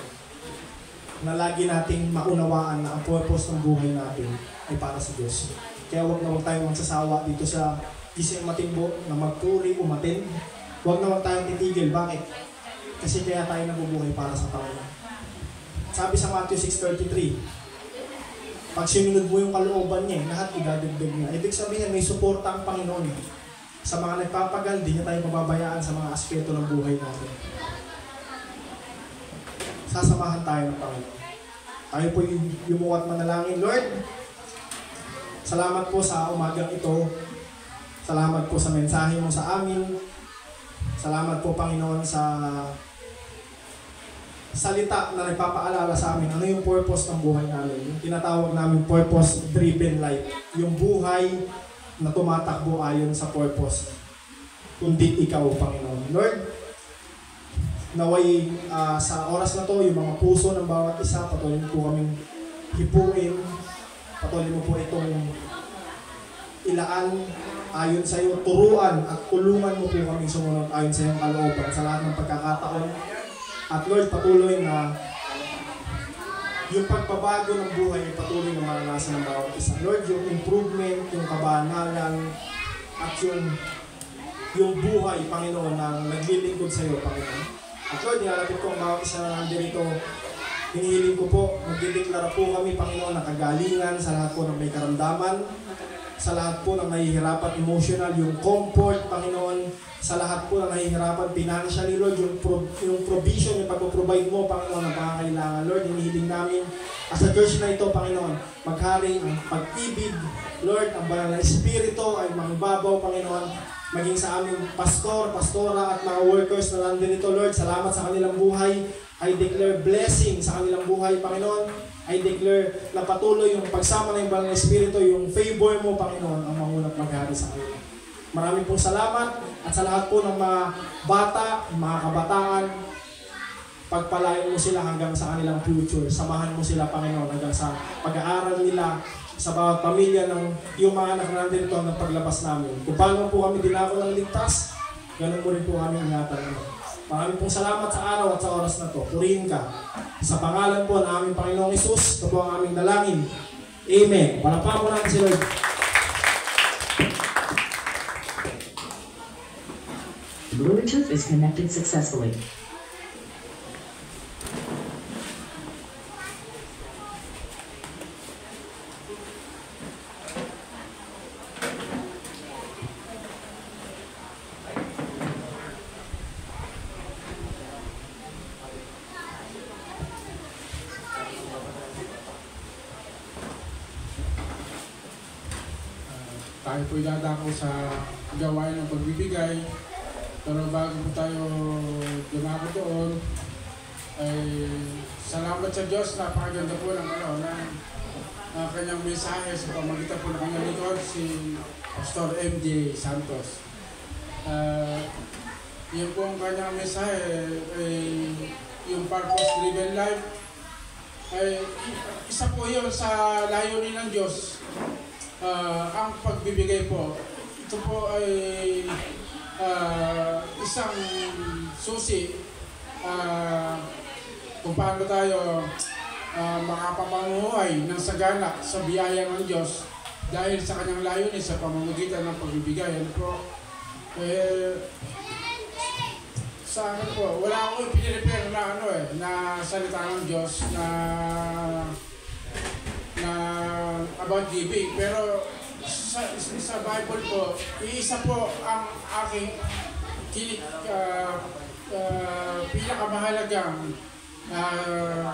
na lagi nating maunawaan na ang purpose ng buhay natin ay para sa Diyos. Kaya huwag na huwag tayong magsasawa dito sa gising matimbo na magpuri, umatin. Huwag na huwag tayong titigil. Bakit? Kasi kaya tayo nabubuhay para sa tao. Sabi sa Matthew 6:33, pag sinunod mo yung kalooban niya, lahat idadagdag niya. Ibig sabihin, may suporta ang Panginoon. Sa mga nagpapagal, di niya tayo mababayaan sa mga aspeto ng buhay natin. Sasamahan tayo ng Panginoon. Tayo po yumuwat manalangin. Lord, salamat po sa umagang ito. Salamat po sa mensahe mo sa amin. Salamat po, Panginoon, sa salita na nagpapaalala sa amin ano yung purpose ng buhay namin. Yung tinatawag namin purpose-driven life. Yung buhay na tumatakbo ayon sa purpose. Kundi ikaw, Panginoon. Lord, naway sa oras na to, yung mga puso ng bawat isa, patuloy po kaming hipuin. Patuloy mo po itong ilaan ayon sa iyo, turuan at tulungan mo po kaming sumunod ayon sa iyong kalooban sa lahat ng pagkakataon. At Lord, patuloy na yung pagbabago ng buhay ay patuloy na maranasan ng bawat isa. Lord, yung improvement, yung kabanalan, at yung buhay, Panginoon, na naglilingkod sa iyo, Panginoon. At Lord, nilalapit ko ang bawat isa na nandito hinihiling ko po, magdideklara po kami, Panginoon, ng kagalingan sa lahat po ng may karamdaman, sa lahat po ng nahihirapan emotional, yung comfort, Panginoon, sa lahat po ng nahihirapan financially, Lord, yung provision, yung pag-provide mo, Panginoon, ng pangangailangan. Lord, hinihiling namin, as a church na ito, Panginoon, maghari ang pag-ibig, Lord, ang banal na espiritu ay mangibabaw, Panginoon, maging sa aming pastor, pastora, at mga workers na nandun ito, Lord, salamat sa kanilang buhay. I declare blessing sa kanilang buhay, Panginoon. I declare na patuloy yung pagsama ng banal na espiritu, yung favor mo, Panginoon, ang mangunat maghari sa kanila. Maraming pong salamat at sa lahat po ng mga bata, mga kabataan, pagpalain mo sila hanggang sa kanilang future. Samahan mo sila, Panginoon, hanggang sa pag-aaral nila sa bawat pamilya ng yung mga anak na nandito ng paglabas namin. Kung paano po kami dinako ng ligtas, ganun mo rin po kami ingatan. Maraming pong salamat sa araw at sa oras na to. Purihin ka. Sa pangalan po ng aming Panginoong Hesus, ito po ang aming dalangin. Amen. Palakpakan mo natin si Lord. Bluetooth is connected successfully. Tayo po dadako sa gawain ng pagbibigay. Pero bago po tayo dumako doon, ay salamat sa Diyos. Napakaganda po ng kanyang mensahe sa pamagitan po ng kanyang likod, si Pastor MJ Santos. Yun po ang kanyang mensahe, ay yung purpose-driven life. Ay isa po yun sa layunin ng Diyos. Ang pagbibigay po, ito po ay isang susi kung paano tayo makapapanguhay ng sagana sa biyaya ng Diyos dahil sa kanyang layunin sa pamamagitan ng pagbibigay. Ano po? Sa akin po, wala akong pinirepare na na salita ng Diyos na about giving, pero sa Bible po, iisa po ang aking pinakamahalagang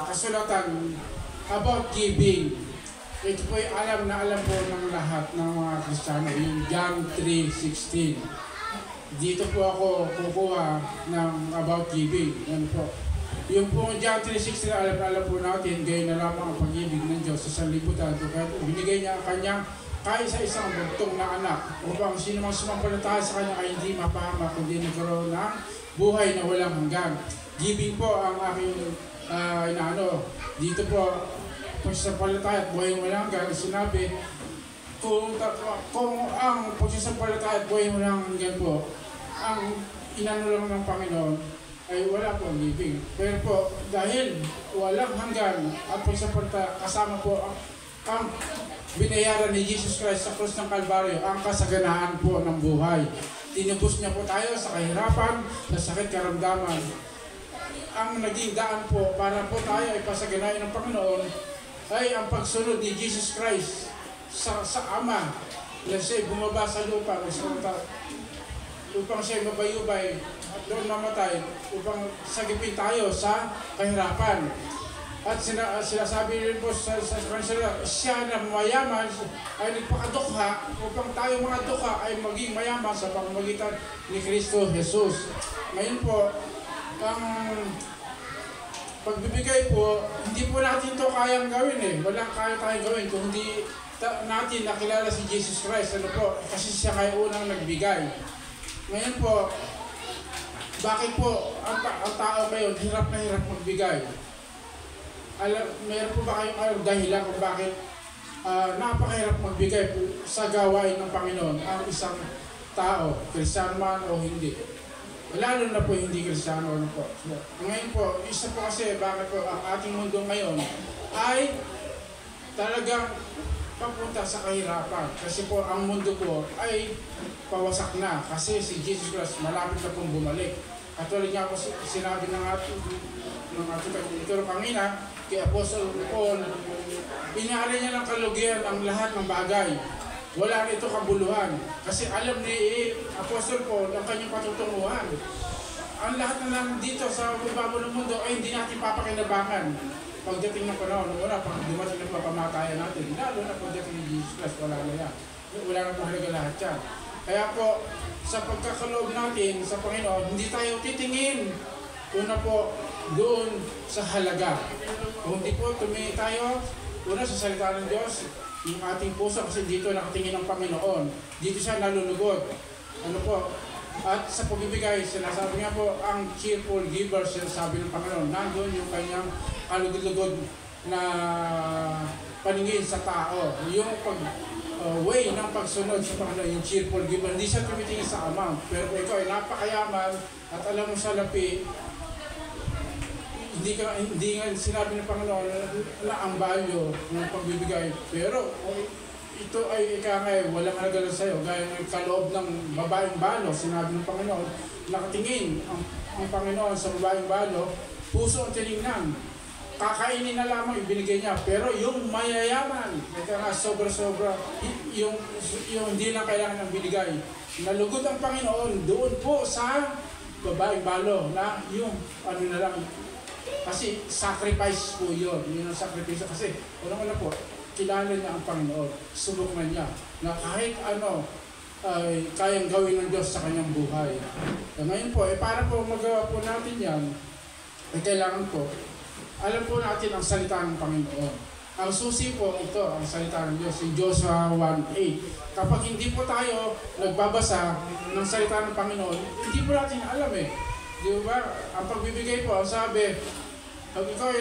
kasulatan about giving. Ito po ay alam po ng lahat ng mga Kristiyano, yung John 3:16. Dito po ako kukuha ng about giving. Yan po. Yung po John 3:16 na alam po natin, gayon na lamang ang pag-ibig ng Diyos sa sanlibutan. Kaya binigay niya ang kanyang kahit sa isang bugtong na anak upang sino mang sumampalataya sa kanya ay hindi mapahamak kundi nagkaroon ng buhay na walang hanggan. Giving po ang aking dito po pagsasampalataya at buhay na walang hanggan. Sinabi, kung ang pagsasampalataya at buhay na walang hanggan po, ang inano lang ng Panginoon, ay wala po ang giving. Pero po, dahil walang hanggan at pagsasampalataya, kasama po ang binayaran ni Jesus Christ sa krus ng Kalbaryo, ang kasaganaan po ng buhay. Tinubos niya po tayo sa kahirapan, sa sakit karamdaman. Ang naging daan po para po tayo ay pasaganain ng Panginoon ay ang pagsunod ni Jesus Christ sa Ama na siya bumaba sa lupa upang siya mabayubay at doon mamatay upang sagipin tayo sa kahirapan. At sinasabi rin po sa kanila, siya na mayaman ay nagpakadukha upang tayo mga dukha ay maging mayaman sa pamamagitan ni Kristo Jesus. Ngayon po, ang pagbibigay po, hindi po natin ito kayang gawin Walang kaya tayong gawin kung hindi natin nakilala si Jesus Christ. Ano po? Kasi siya kayo unang nagbigay. Ngayon po, bakit po ang tao ngayon hirap na hirap magbigay? Meron po ba kayong dahilan kung bakit napakahirap magbigay sa gawain ng Panginoon ang isang tao, Kristiyano man o hindi? Lalo na po hindi Kristiyano. Ano po? Ngayon po, isa po kasi bakit po ang ating mundo ngayon ay talagang papunta sa kahirapan. Kasi po ang mundo po ay pawasak na kasi si Jesus Christ malapit na pong bumalik. At ulit nga po sinabi ng ng ating pagtuturo kanina, kay Apostle Paul, inaari niya ng kalugian ang lahat ng bagay. Wala nito kabuluhan. Kasi alam ni Apostle Paul ang kanyang patutunguhan. Ang lahat na nandito sa ibabaw ng mundo ay hindi natin papakinabangan. Pagdating ng panahon, wala pag dumating ng pamamatayan natin, lalo na pagdating ni Jesus Christ, wala na yan. Wala na mahalaga lahat yan. Kaya po, sa pagkakaloob natin sa Panginoon, hindi tayo titingin. Una po, doon sa halaga. Kung hindi po, tumingin tayo, una sa salita ng Diyos, yung ating puso, kasi dito nakatingin ng Panginoon. Dito siya nalulugod. Ano po? At sa pagbibigay, sinasabi nga po, ang cheerful giver, sinasabi ng Panginoon, nandun yung kanyang kalugod-lugod na paningin sa tao. Yung way ng pagsunod sa Panginoon, yung cheerful giver, hindi siya tumitingin sa amount. Pero kung ikaw ay napakayaman at alam mo sa lapi, hindi nga sinabi ng Panginoon na ang value ng pagbibigay. Pero ito ay ikangay, walang nagala sa'yo. Gaya ng kaloob ng babaeng balo, sinabi ng Panginoon, nakatingin ang Panginoon sa babaeng balo, puso ang tinignan. Kakainin na lamang ibinigay niya. Pero yung mayayaman, sobra-sobra, yung hindi lang kailangan ng binigay. Nalugod ang Panginoon doon po sa babaeng balo na yung ano na lang. Kasi sacrifice po yun. Yun ang sacrifice. Kasi unang-una po, kilala niya ang Panginoon. Subok na niya na kahit ano ay kayang gawin ng Diyos sa kanyang buhay. Ngayon po, para po magawa po natin yan, ay kailangan po alam po natin ang salita ng Panginoon. Ang susi po ito, ang salita ng Diyos, si Joshua 1:8. Kapag hindi po tayo nagbabasa ng salita ng Panginoon, hindi po natin alam eh. Di ba? Ang pagbibigay po, ang sabi, pag ikaw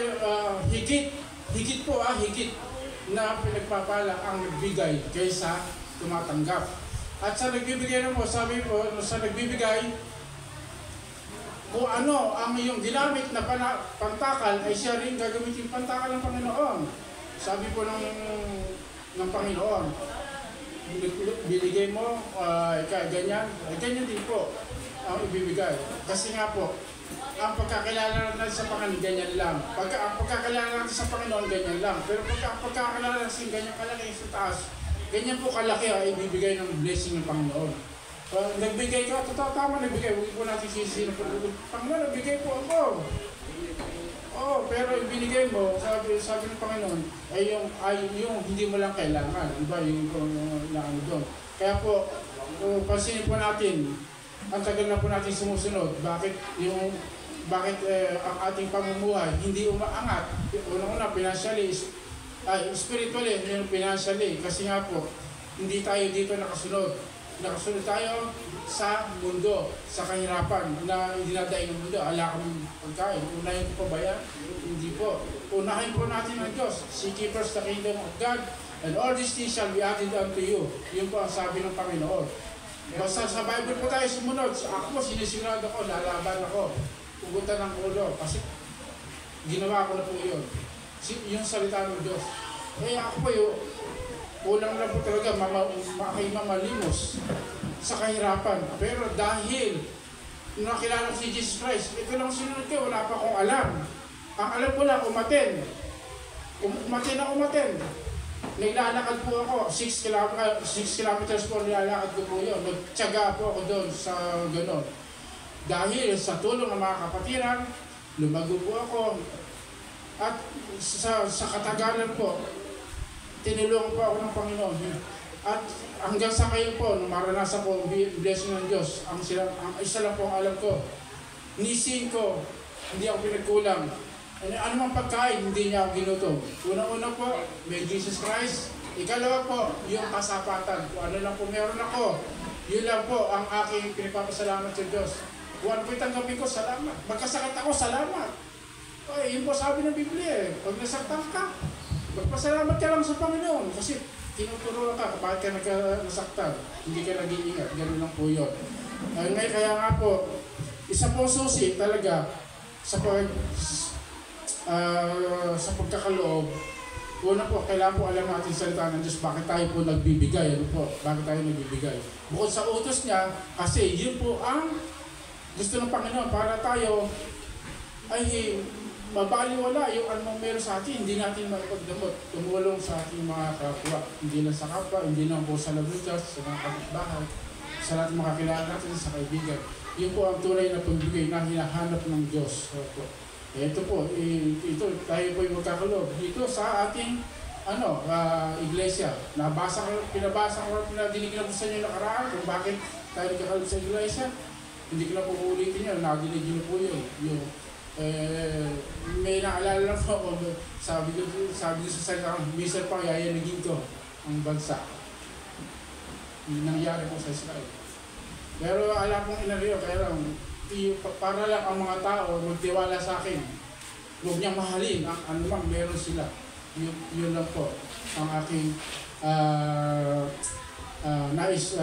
higit po na pinagpapala ang nagbigay kaysa tumatanggap. At sa nagbibigay na mo, sabi po, sa nagbibigay, kung ano ang iyong ginamit na pantakal ay siya rin gagamitin pantakal ng Panginoon. Sabi po ng Panginoon, biligay mo, ganyan din po ang ibibigay. Kasi nga po, ang pagkakilala natin sa Panginoon, ganyan lang. Ang pagkakilala natin sa Panginoon, ganyan lang. Pero ang pagkakilala natin ganyan kalaki sa taas, ganyan po kalaki ay ibibigay ng blessing ng Panginoon. Nagbigay ka, tama nagbigay, huwag po natin sisino. Panginoon, nagbigay po ako. Pero ibinigay mo, sabi ng Panginoon, ay yung hindi mo lang kailangan. Diba? Yung ano doon. Kaya po, pansinin po natin, ang tagal na po natin sumusunod. Bakit ang ating pamumuhay hindi umaangat? Unang-una, financially, spiritually, financially. Kasi nga po, hindi tayo dito nakasunod. Nakasunod tayo sa mundo, sa kahirapan na dinadaing ng mundo. Ala kami pagkain. Unahin ko pa ba yan? Hindi po. Unahin po natin ang Diyos. Seek ye first the kingdom of God, and all these things shall be added unto you. Yun po ang sabi ng Panginoon. Basta sa Bible po tayo sumunod. Ako po, sinisigurado ko, lalaban ako. Pugutan ng ulo. Kasi ginawa ko na po yun. Yung salita ng Diyos. Ako po kulang lang po talaga mamalimos sa kahirapan. Pero dahil nakilala ko si Jesus Christ, ito lang sinunod ko, wala pa akong alam. Ang alam ko lang, umaten. Naglalakad po ako, 6 kilometers po nilalakad ko po yun. Nagtyaga po ako doon sa gano'n. Dahil sa tulong ng mga kapatiran, lumago po ako. At sa katagalan po, tinulungan po ako ng Panginoon. At hanggang sa kayo po, nung maranasan ko ang blessing ng Diyos, ang isa lang po ang alam ko, nisin ko, hindi ako pinagkulang. Ano mang pagkain, hindi niya ako ginutom. Una-una po, may Jesus Christ. Ikalawa po, yung kasapatan. Kung ano lang po meron ako, yun lang po ang aking pinagpapasalamat sa Diyos. Kung ano po itanggapin ko, salamat. Magkasakit ako, salamat. Yun po sabi ng Biblia eh. Pag nasaktan ka, magpasalamat ka lang sa Panginoon kasi tinuturuan ka bakit ka nasaktan, hindi ka nag-iingat, gano'n lang po yun. Kaya nga po, isa pong susi talaga sa pagkakaloob. Una po, kailangan po alam natin salita ng Diyos, bakit tayo po nagbibigay, bakit tayo nagbibigay. Bukod sa utos niya, kasi yun po ang gusto ng Panginoon para tayo ay mabaliwala yung anong meron sa atin, hindi natin maipagdamot. Tumulong sa ating mga kapwa, hindi lang sa kapwa, hindi lang po sa labutas, sa mga kapitbahay, sa lahat ng mga kilala natin, sa kaibigan. Yun po ang tunay na pagbigay na hinahanap ng Diyos. Ito po, ito, tayo po yung magkakalob. Ito sa ating iglesia. Pinabasa ko, pinadinig na po sa inyo nakaraan kung bakit tayo nagkakalob sa iglesia. Hindi ko na po ulitin yan, nadinig nyo po yun. May naalala lang po ako, sabi ko sa salita, minsan pa yayanigin ko ang bansa. Nangyari po sa Israel. Pero alam kong inariyo, kaya lang, para lang ang mga tao magtiwala sa akin. Huwag niyang mahalin ang anumang meron sila. Yun lang po ang aking nais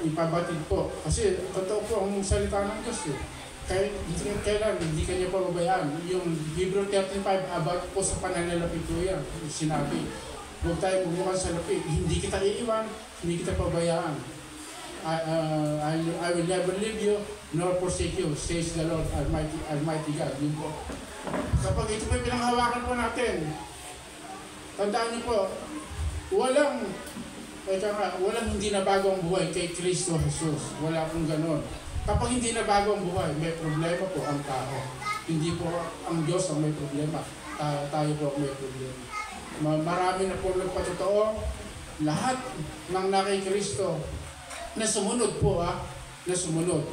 ipabatid po. Kasi totoo po ang salita ng Diyos. Kailan hindi kanya pababayaan. Yung Hebrew 35 about po sa pananalapit ko yan. Sinabi, huwag tayo bumukan sa lapit. Hindi kita iiwan, hindi kita pabayaan. I will never leave you nor forsake you, says the Lord Almighty God. Yun po. Kapag ito po pinanghawakan po natin, tandaan niyo po, walang hindi na bago ang buhay kay Kristo Jesus. Wala pong ganon. Kapag hindi na bago ang buhay, may problema po ang tao. Hindi po ang Diyos ang may problema. Tayo po ang may problema. Marami na po nagpatotoo. Lahat ng nakay Kristo na sumunod po na sumunod.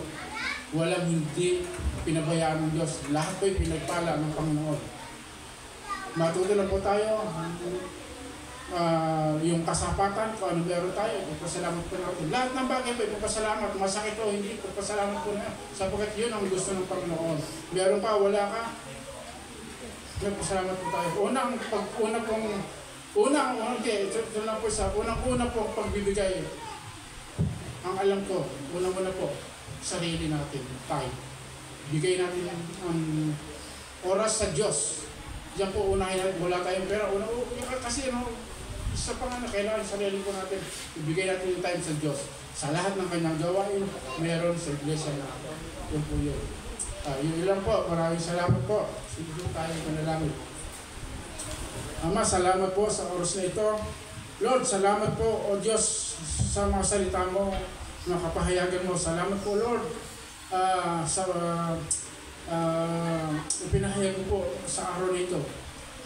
Walang hindi pinabayaan ng Diyos. Lahat po'y pinagpala ng Panginoon. Matuto na po tayo. Yung kasapatan, kung ano meron tayo, pagpasalamat po natin. Lahat ng bagay po, pagpasalamat. Masakit o hindi, pagpasalamat po na. Sapagkat yun ang gusto ng Panginoon. Meron pa, wala ka, nagpasalamat po tayo. Unang pong pagbibigay, ang alam ko, unang-una po, sarili natin, tayo. Bigay natin ang oras sa Diyos. Diyan po unahin natin, wala tayong pera. Kasi isa pa nga na kailangan sarili po natin. Ibigay natin yung time sa Diyos. Sa lahat ng kanyang gawain, meron sa iglesia na yun po yun. Yun lang po, maraming salamat po. Sige po tayo panalangin. Ama, salamat po sa oras na ito. Lord, salamat po, O Diyos, sa mga salita mo, mga kapahayagan mo. Salamat po, Lord, sa pinahayag mo po sa araw na ito.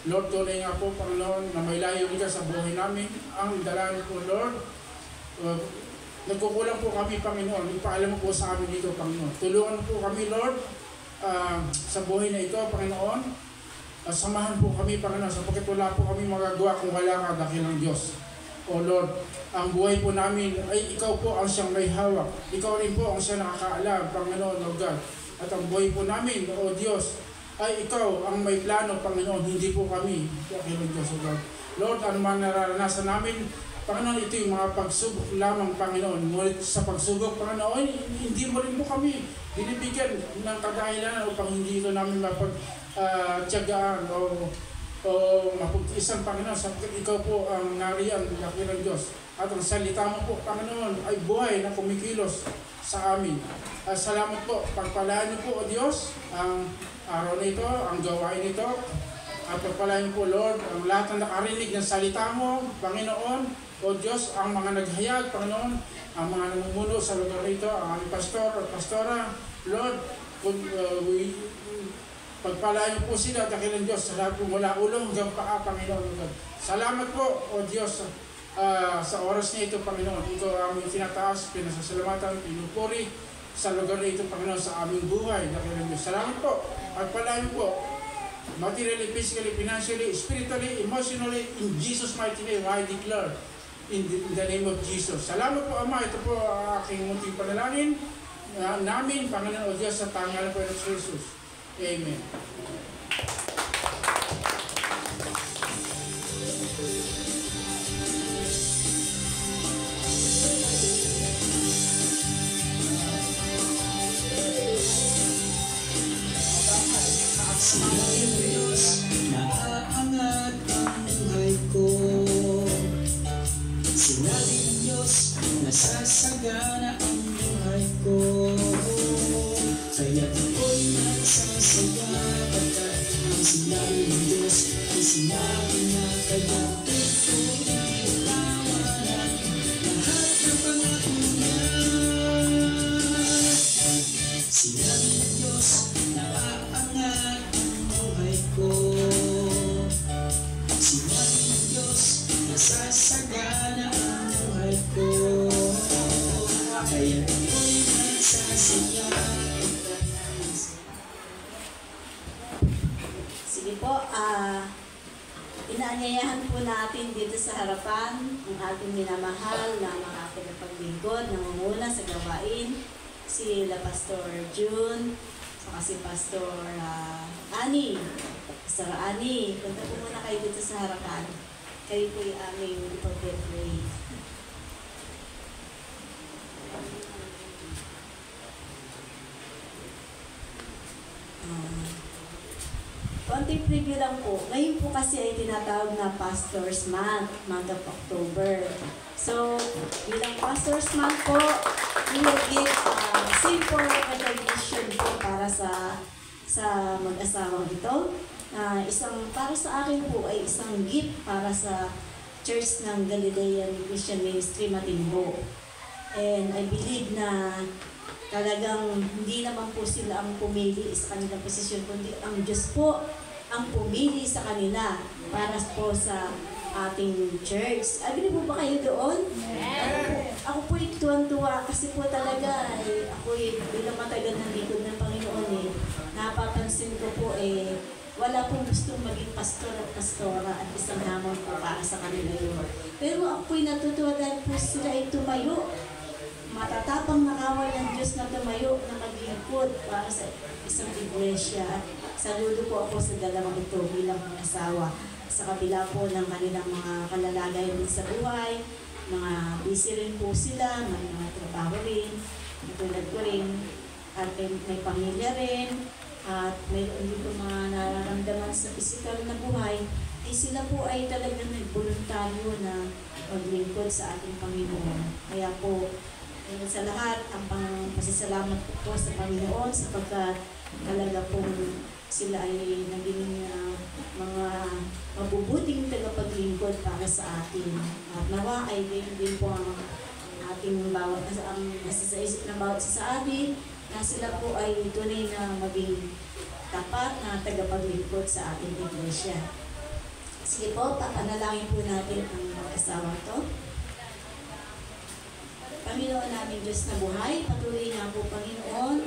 Lord, tunay nga po, Panginoon, na may layo ka sa buhay namin. Ang dalangin po, Lord, nagkukulang po kami, Panginoon. Ipaalam mo po sa amin dito, Panginoon. Tulungan po kami, Lord, sa buhay na ito, Panginoon. Samahan po kami, Panginoon, sapagkat wala po kami magagawa kung wala ka, dakilang Diyos. O Lord, ang buhay po namin ay ikaw po ang siyang may hawak. Ikaw rin po ang siyang nakakaalam, Panginoon, O God. At ang buhay po namin, O Diyos, ay ikaw ang may plano, Panginoon, hindi po kami. Dakilang Diyos, O God. Lord, ano man nararanasan namin, Panginoon, ito yung mga pagsubok lamang, Panginoon. Ngunit sa pagsubok, Panginoon, hindi mo rin mo kami binibigyan ng kadahilan upang hindi ito namin mapagtiyagaan o mapag-isang, Panginoon, sapagkat ikaw po ang nariyan, dakilang Diyos. At ang salita mo po, Panginoon, ay buhay na kumikilos sa amin. Salamat po, pagpalaan niyo po, O Diyos, ang araw nito, ang gawain nito. At pagpalaan niyo po, Lord, ang lahat ng nakarinig ng salita mo, Panginoon, O Diyos, ang mga naghayag, Panginoon, ang mga namumuno sa lugar nito, ang aming pastor at pastora, Lord, pagpalaan niyo po sila, dakilang Diyos, sa lahat po mula ulo hanggang paa, Panginoon. Salamat po, O Diyos, sa oras na ito, Panginoon. Ito ang aming tinataas, pinasasalamatan, pinupuri sa lugar na ito, Panginoon, sa aming buhay, dakilang Diyos. Salamat po, pagpalaan niyo po, materially, physically, financially, spiritually, emotionally, in Jesus' mighty name, I declare, in the name of Jesus. Salamat po, Ama. Ito po ang aking munting panalangin namin, Panginoon, O Diyos, sa tangalan po ng Jesus. Amen. Sinabi ng Diyos, naaangat ang buhay ko. Sinabi ng Diyos, nasasagana ang buhay ko. Kaya ako'y nagsasaya pagkat ang sinabi ng Diyos ay sinabi na kayo itawanan lahat ng pangako niya. Sinabi ng Diyos na aangat ang buhay ko. Sinabi ng Diyos na sasagana ang buhay ko. Kaya ako'y nagsasaya. Sige po, inaanyayahan po natin dito sa harapan ang ating minamahal na mga pinapaglingkod na mamuna sa gawain, si La Pastor June, saka si Pastor Ani. Pastor Ani, punta po muna kayo dito sa harapan. Kayo po yung aming ipag-pray. Konting preview lang po. Ngayon po kasi ay tinatawag na Pastor's Month, month of October. So, bilang Pastor's Month po, we will give simple recognition po para sa mag-asawang ito. Para sa akin po ay isang gift para sa Church ng Galilean Christian Ministry Matimbo. And I believe na talagang hindi naman po sila ang pumili sa kanilang posisyon, kundi ang Diyos po ang pumili sa kanila para po sa ating church. Agree po ba kayo doon? Yes. Ako po tuwan-tuwa kasi po talaga ako bilang matagal ng likod ng Panginoon napapansin ko po wala pong gustong maging pastor at pastora at isang hamon po para sa kanila yun. Pero ako po'y natutuwa dahil po sila ay tumayo. Matatapang nakawal ng Diyos na tumayo na maglingkod para sa isang iglesia. Saludo po ako sa dalawang ito bilang mga asawa. Sa kabila po ng kanilang mga kalalagayan sa buhay, mga busy rin po sila, may mga trabaho rin, natulad ko rin, at may pamilya rin, at mayroon din po mga nararamdaman sa physical na buhay, ay sila po ay talagang nagboluntaryo na maglingkod sa ating Panginoon. Kaya po, sa lahat, ang pasasalamat po sa Panginoon sapagkat talaga pong sila ay naging mga mabubuting tagapaglingkod para sa atin. At nawa ay din po ang ating bawat nasa isip ng bawat sa atin na sila po ay tunay na maging tapat na tagapaglingkod sa ating iglesia. Sige po, papanalangin po natin ang mag-asawa to. Panginoon namin Diyos na buhay, patuloy nga po Panginoon,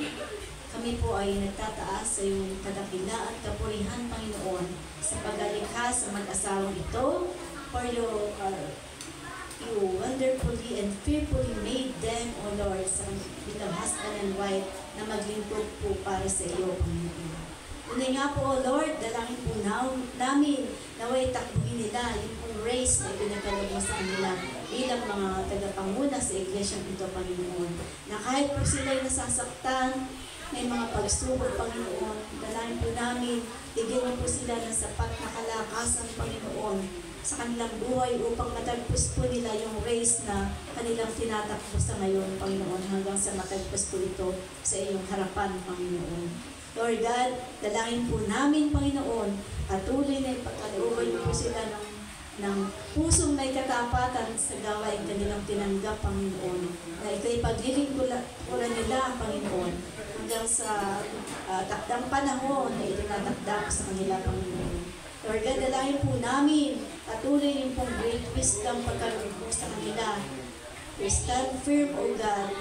kami po ay nagtataas sa iyong kadakila at kapurihan Panginoon sa paglalikha sa mag-asawang ito, for you wonderfully and fearfully made them, O Lord, sa bilang husband and wife na maglingkod po para sa iyo, Panginoon. Tunay nga po, O Lord, dalangin po namin naway takbuhin nila yung pong race na pinagkalog mo sa kanila bilang mga tagapanguna sa iglesia ito, Panginoon. Na kahit po sila'y nasasaktan, may mga pagsubok, Panginoon, dalangin po namin, bigyan mo po sila ng sapat na kalakasan, Panginoon, sa kanilang buhay upang matagpos po nila yung race na kanilang tinatakbo sa ngayon, Panginoon, hanggang sa matagpos po ito sa iyong harapan, Panginoon. Lord God, dalangin po namin, Panginoon, patuloy na ipagkalooban po sila ng pusong may katapatan sa gawain kanilang tinanggap, Panginoon, na ito'y paglilingkuran nila, Panginoon, hanggang sa takdang panahon na itinatakda sa kanila, Panginoon. Lord God, dalangin po namin, patuloy rin pong great wisdom pagkaroon po sa kanila. We stand firm, O God,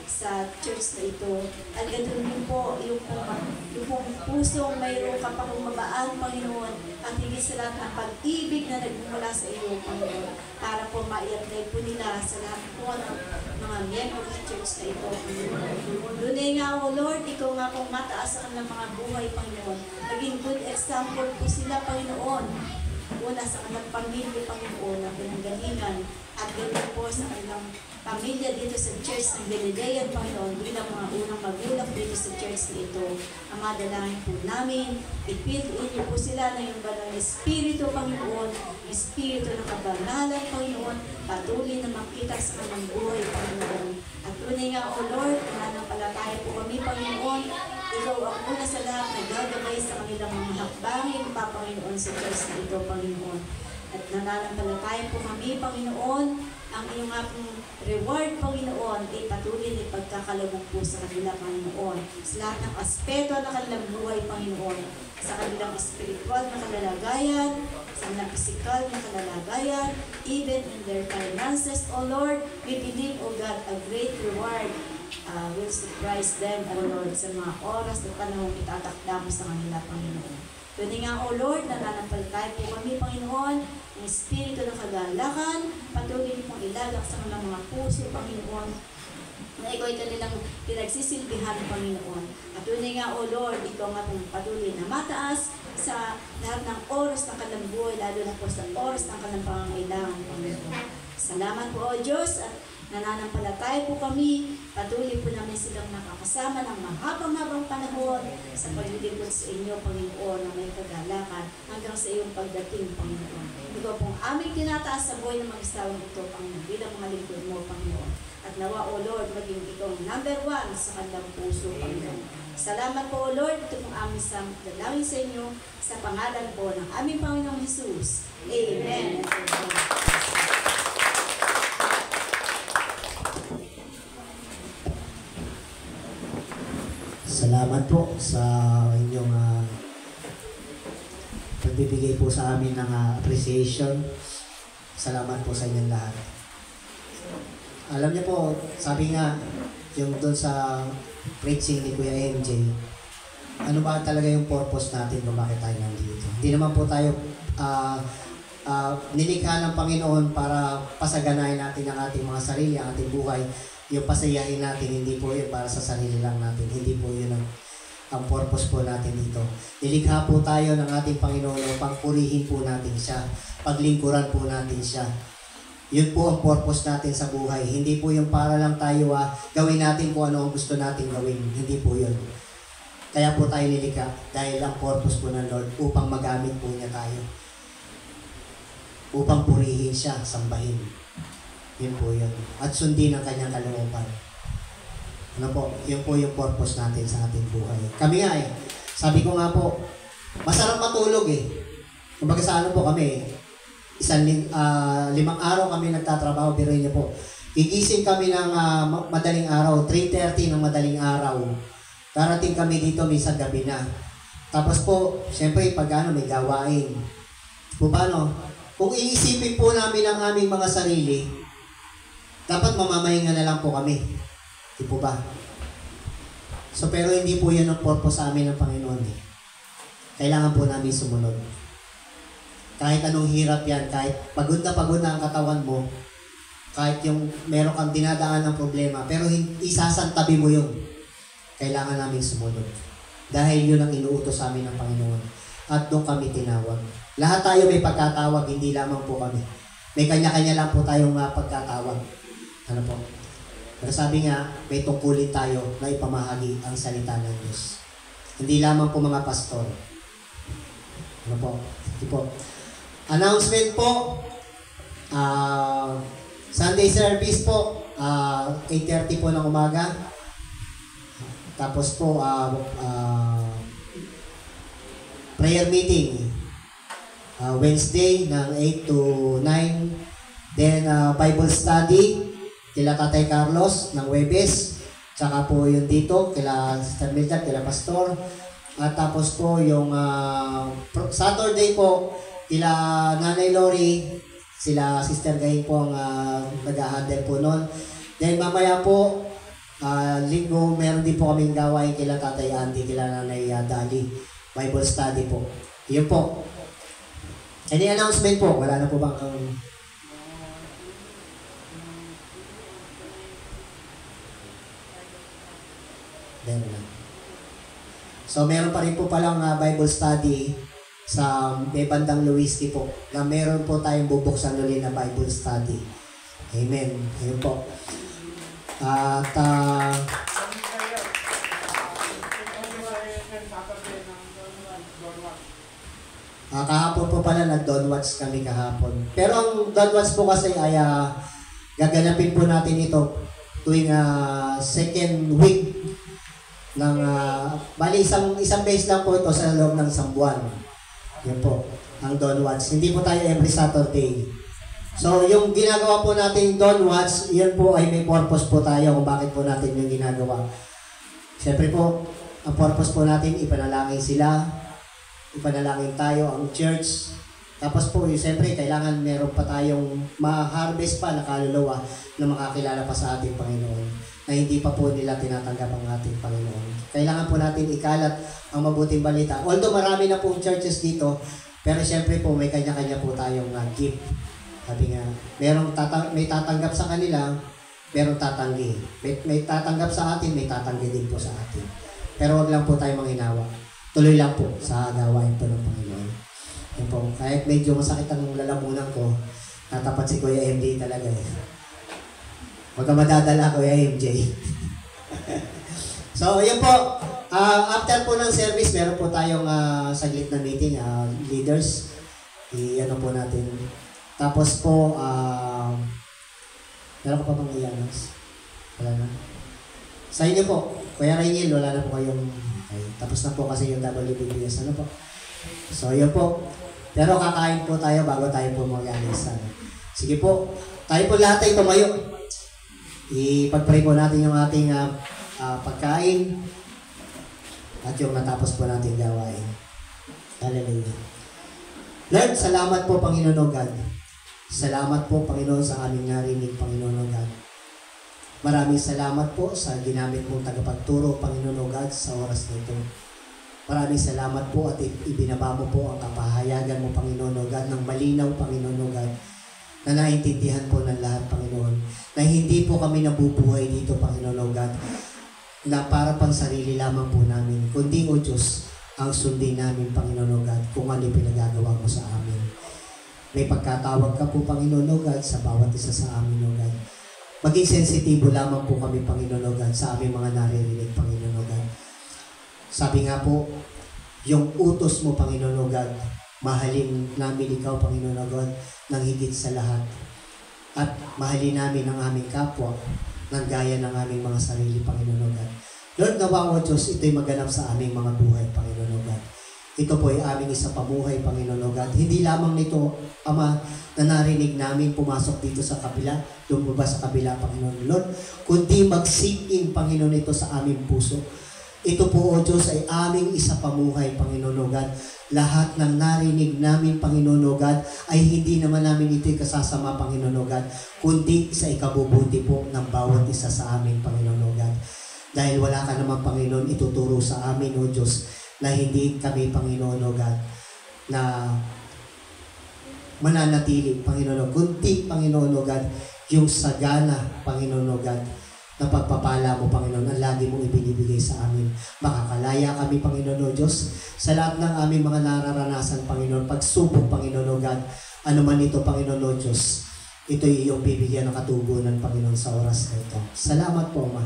sa church na ito. At ganoon din po, yung pong pusong mayroong kapakumabaan, Panginoon, at higit sa lahat ng pag-ibig na nagmumula sa iyo, Panginoon, para po ma-i-apply po nila sa lahat po ng mga miyembro ng church na ito, Panginoon. Dunay nga, O Lord, ikaw nga pong mataas sa kanilang mga buhay, Panginoon. Naging good example po sila, Panginoon. Una sa kanilang pamilya, Panginoon, ang pinanggalingan, at ganoon po sa kanilang pamilya dito sa Church ng Galilean, Panginoon, bilang mga unang magulang dito sa church na ito. Ang madalangin po namin, ipiliin niyo po sila na yung banal na Espiritu, Panginoon, Espiritu ng kabanalan, Panginoon, patuloy na makita sa kanilang buhay, Panginoon. At tunay nga, O Lord, nananampalataya po kami, Panginoon, ikaw ang una sa lahat na gagabay sa kanilang mga hakbangin, Panginoon, sa Diyos na ito, Panginoon. At nananampalataya po kami, Panginoon, ang iyong aking reward, Panginoon, ay patuloy na pagkakalabog po sa kanila, Panginoon. Sa lahat ng aspeto ng kanilang buhay, Panginoon. Sa kanilang spiritual na kalalagayan, sa kanilang physical na kalalagayan, even in their finances, O Lord, we believe, O God, a great reward will surprise them, O Lord, sa mga oras at panahon itatakda mo sa kanila, Panginoon. Pwede nga, O Lord, nananampalataya po kami, Panginoon, ng espiritu ng kagalakan, patuloy pong ilagak sa mga puso, Panginoon, na ikaw ay kanilang pinagsisilbihan, Panginoon. Patuloy nga, O Lord, ikaw nga pong patuloy na mataas sa lahat ng oras ng kanilang buhay, lalo na po sa oras ng kanilang pangangailangan, Panginoon. Salamat po, O Diyos, at nananampalataya po kami, patuloy po namin silang nakakasama ng mahabang-habang panahon sa paglilingkod sa inyo, Panginoon, na may kagalakan hanggang sa iyong pagdating, Panginoon. Ikaw pong aming tinataas sa buhay ng mag-isawang ito, Panginoon, bilang mga lingkod mo, Panginoon. At nawa, O Lord, maging ikaw number 1 sa kanilang puso, Panginoon. Salamat po, O Lord, ito pong aming dalangin sa inyo sa pangalan po ng aming Panginoong Jesus. Amen. Salamat po sa inyong pagbibigay po sa amin ng appreciation. Salamat po sa inyong lahat. Alam niyo po, sabi nga, yung doon sa preaching ni Kuya MJ, ano ba talaga yung purpose natin kung bakit tayo nandito? Hindi naman po tayo nilikha ng Panginoon para pasaganahin natin ang ating mga sarili, ang ating buhay. Yung pasayahin natin, hindi po yun para sa sarili lang natin. Hindi po yun ang purpose po natin dito. Nilikha po tayo ng ating Panginoon upang purihin po natin siya. Paglingkuran po natin siya. Yun po ang purpose natin sa buhay. Hindi po yung para lang tayo gawin natin kung ano ang gusto natin gawin. Hindi po yun. Kaya po tayo nilikha dahil ang purpose po ng Lord upang magamit po niya tayo. Upang purihin siya, sambahin. Yun po yun. At sundin ang kanyang kalooban. Ano po? Yun po yung purpose natin sa ating buhay. Kami nga sabi ko nga po, masarap matulog Kumbaga sa ano po kami, 5 araw kami nagtatrabaho, biruin niyo po. Gigising kami ng madaling araw, 3:30 ng madaling araw. Darating kami dito minsan gabi na. Tapos po, siyempre pag may gawain. Po paano? Kung iisipin po namin ang aming mga sarili, dapat mamamahinga na lang po kami. Di po ba? So, pero hindi po yan ang purpose sa amin ng Panginoon. Kailangan po namin sumunod. Kahit anong hirap yan, kahit pagod na ang katawan mo, kahit yung meron kang dinadaan ng problema, pero isasantabi mo yun. Kailangan namin sumunod. Dahil yun ang inuutos sa amin ng Panginoon. At doon kami tinawag. Lahat tayo may pagkatawag, hindi lamang po kami. May kanya-kanya lang po tayong pagkatawag. Ano po? Pero sabi nga, may tungkulin tayo na ipamahagi ang salita ng Diyos. Hindi lamang po mga pastor. Ano po? Hindi po. Announcement po. Sunday service po. 8:30 po ng umaga. Tapos po, prayer meeting. Wednesday ng 8 to 9. Then, Bible study. Kila Tatay Carlos ng Webes. Tsaka po yung dito, kila Sister Mildred, kila Pastor. At tapos po yung Saturday po, kila Nanay Lori, sila Sister Gahin po ang nag-a-handle po nun. Then mamaya po, linggo, meron din po kaming gawain kila Tatay Andy, kila Nanay Dali. Bible study po. Yun po. Any announcement po? Wala na po bang So, meron pa rin po palang Bible study sa may bandang Luiski po na meron po tayong bubuksan ulit na Bible study. Amen. Ayun po. At kahapon po pala nag-Donwatch kami kahapon. Pero ang Donwatch po kasi ay gaganapin po natin ito tuwing second week ng, bali isang beses lang po ito sa loob ng isang buwan. Yan po, ang Dawn Watch. Hindi po tayo every Saturday. So, yung ginagawa po natin Dawn Watch, yan po ay may purpose po tayo kung bakit po natin yung ginagawa. Siyempre po, ang purpose po natin, ipanalangin sila, ipanalangin tayo, ang church. Tapos po, siyempre, kailangan meron pa tayong ma-harvest pa na kaluluwa na makakilala pa sa ating Panginoon na hindi pa po nila tinatanggap ang ating Panginoon. Kailangan po natin ikalat ang mabuting balita. Although marami na pong churches dito, pero siyempre po may kanya-kanya po tayong gift. Sabi nga, may tatanggap sa kanila, merong tatanggi. May tatanggap sa atin, may tatanggi din po sa atin. Pero wag lang po tayo manghinawa. Tuloy lang po sa gawain po ng Panginoon. Yan po. Kahit medyo masakit ang lalamunan ko, natapat si Kuya MJ talaga eh. Huwag ka madadala, Kuya MJ. So, yun po. After po ng service, meron po tayong saglit na meeting, leaders. I-ano po natin. Tapos po, meron ka pa bang i-announce? Wala na. Sa inyo po, Kuya Rainiel, wala na po kayong... Okay. Tapos na po kasi yung WBBS. Ano po? So, yun po. Pero kakain po tayo bago tayo po mag-alis. Sige po. Tayo po lahat ay tumayo. Ipag-pray po natin yung ating pagkain at yung natapos po natin gawain. Hallelujah. Lord, salamat po Panginoon o God. Salamat po Panginoon sa aming narinig Panginoon o God. Maraming salamat po sa ginamit mong tagapagturo Panginoon o God sa oras nito. Maraming salamat po at ibinaba mo po ang kapahayagan mo Panginoon o God ng malinaw Panginoon o God na naintindihan po ng lahat, Panginoon, na hindi po kami nabubuhay dito, Panginoon o God, na para pang sarili lamang po namin, kundi, O Diyos, ang sundin namin, Panginoon o God, kung ano pinagagawa mo sa amin. May pagkatawag ka po, Panginoon o God, sa bawat isa sa amin, O God. Maging sensitibo lamang po kami, Panginoon o God, sa aming mga naririnig, Panginoon o God. Sabi nga po, yung utos mo, Panginoon o God, mahalin namin ikaw, Panginoon o God, ng higit sa lahat. At mahalin namin ang aming kapwa ng gaya ng aming mga sarili, Panginoon o God. Lord, nawa o Diyos, ito'y maganap sa aming mga buhay, Panginoon o God. Ito po ay aming isa pamuhay, Panginoon o God. Hindi lamang nito, Ama, na narinig namin pumasok dito sa kabila, lumabas sa kabila, Panginoon Lord, kundi mag-sink in, Panginoon, ito sa aming puso. Ito po, O Diyos, ay aming isa pamuhay, Panginoon o God. Lahat ng narinig namin, Panginoon o God, ay hindi naman namin ito'y kasasama, Panginoon o God, kundi sa ikabubuti po ng bawat isa sa amin, Panginoon o God. Dahil wala ka naman, Panginoon, ituturo sa amin, O Diyos, na hindi kami, Panginoon o God, na mananatili, Panginoon o kundi, Panginoon o God, yung sagana, Panginoon o God, na pagpapala mo, Panginoon, ang lagi mong ibinibigay sa amin. Makakalaya kami, Panginoon o Diyos, sa lahat ng aming mga nararanasan, Panginoon, pagsubok, Panginoon o God, ano man ito, Panginoon o Diyos, ito'y iyong bibigyan ng katugunan, Panginoon, sa oras na ito. Salamat po, Ama.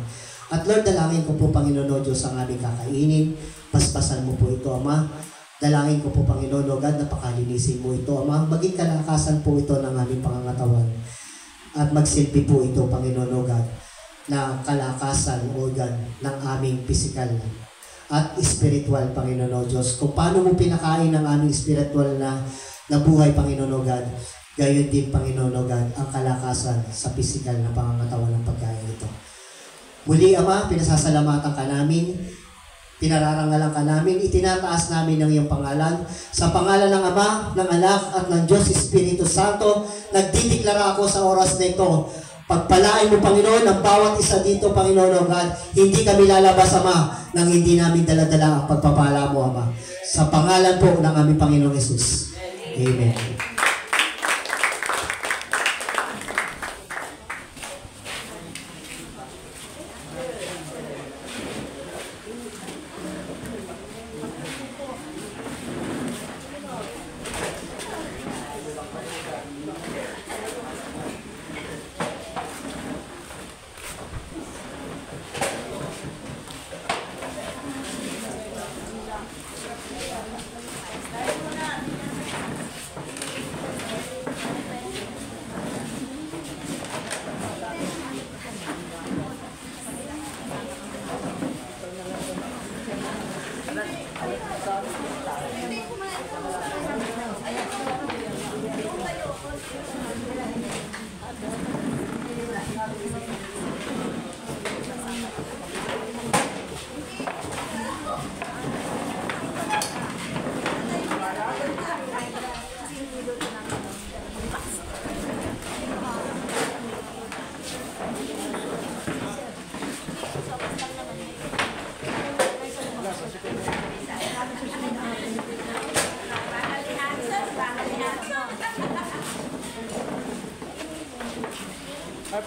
At Lord, dalangin ko po, Panginoon o Diyos, ang aming kakainin. Paspasan mo po ito, Ama. Dalangin ko po, Panginoon o God, na pakalinisin mo ito, Ama. Maging kalakasan po ito ng aming pangangatawan. At magsilbi po ito, Panginoon o God, na kalakasan, O God, ng aming pisikal at spiritual, Panginoon o Diyos. Kung paano mo pinakain ng aming spiritual na buhay, Panginoon o God, gayon din, Panginoon o God, ang kalakasan sa pisikal na pangangatawan ng pagkain ito. Muli, Ama, pinasasalamatan ka namin, pinararangalan ka namin, itinataas namin ang iyong pangalan. Sa pangalan ng Ama, ng Anak, at ng Diyos Espiritu Santo, nagdideklara ako sa oras na ito. Pagpalain mo, Panginoon, ang bawat isa dito, Panginoon o God. Hindi kami lalabas, Ama, nang hindi namin daladala ang pagpapala mo, Ama. Sa pangalan po ng aming Panginoong Jesus. Amen.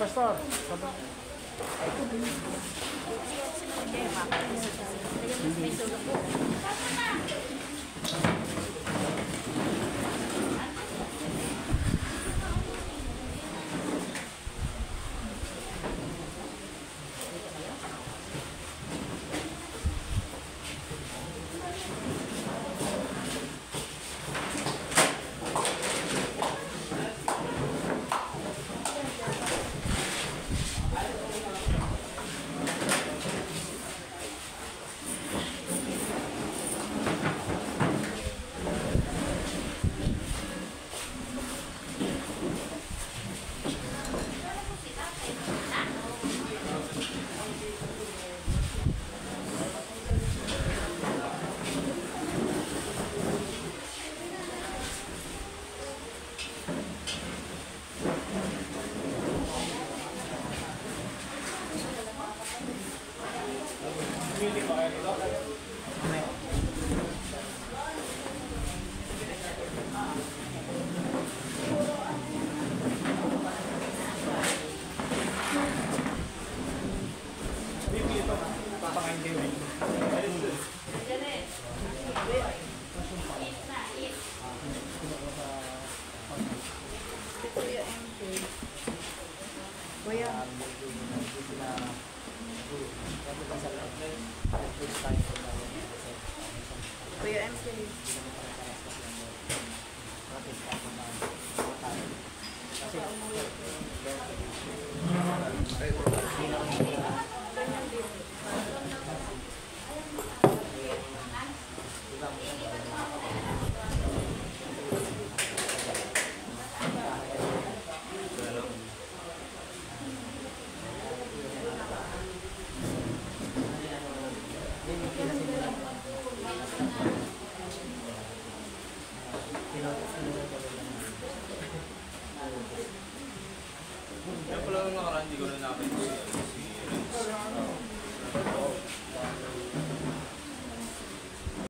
Pastor. Yung pala nung nakaraan, hindi ko na nakapit.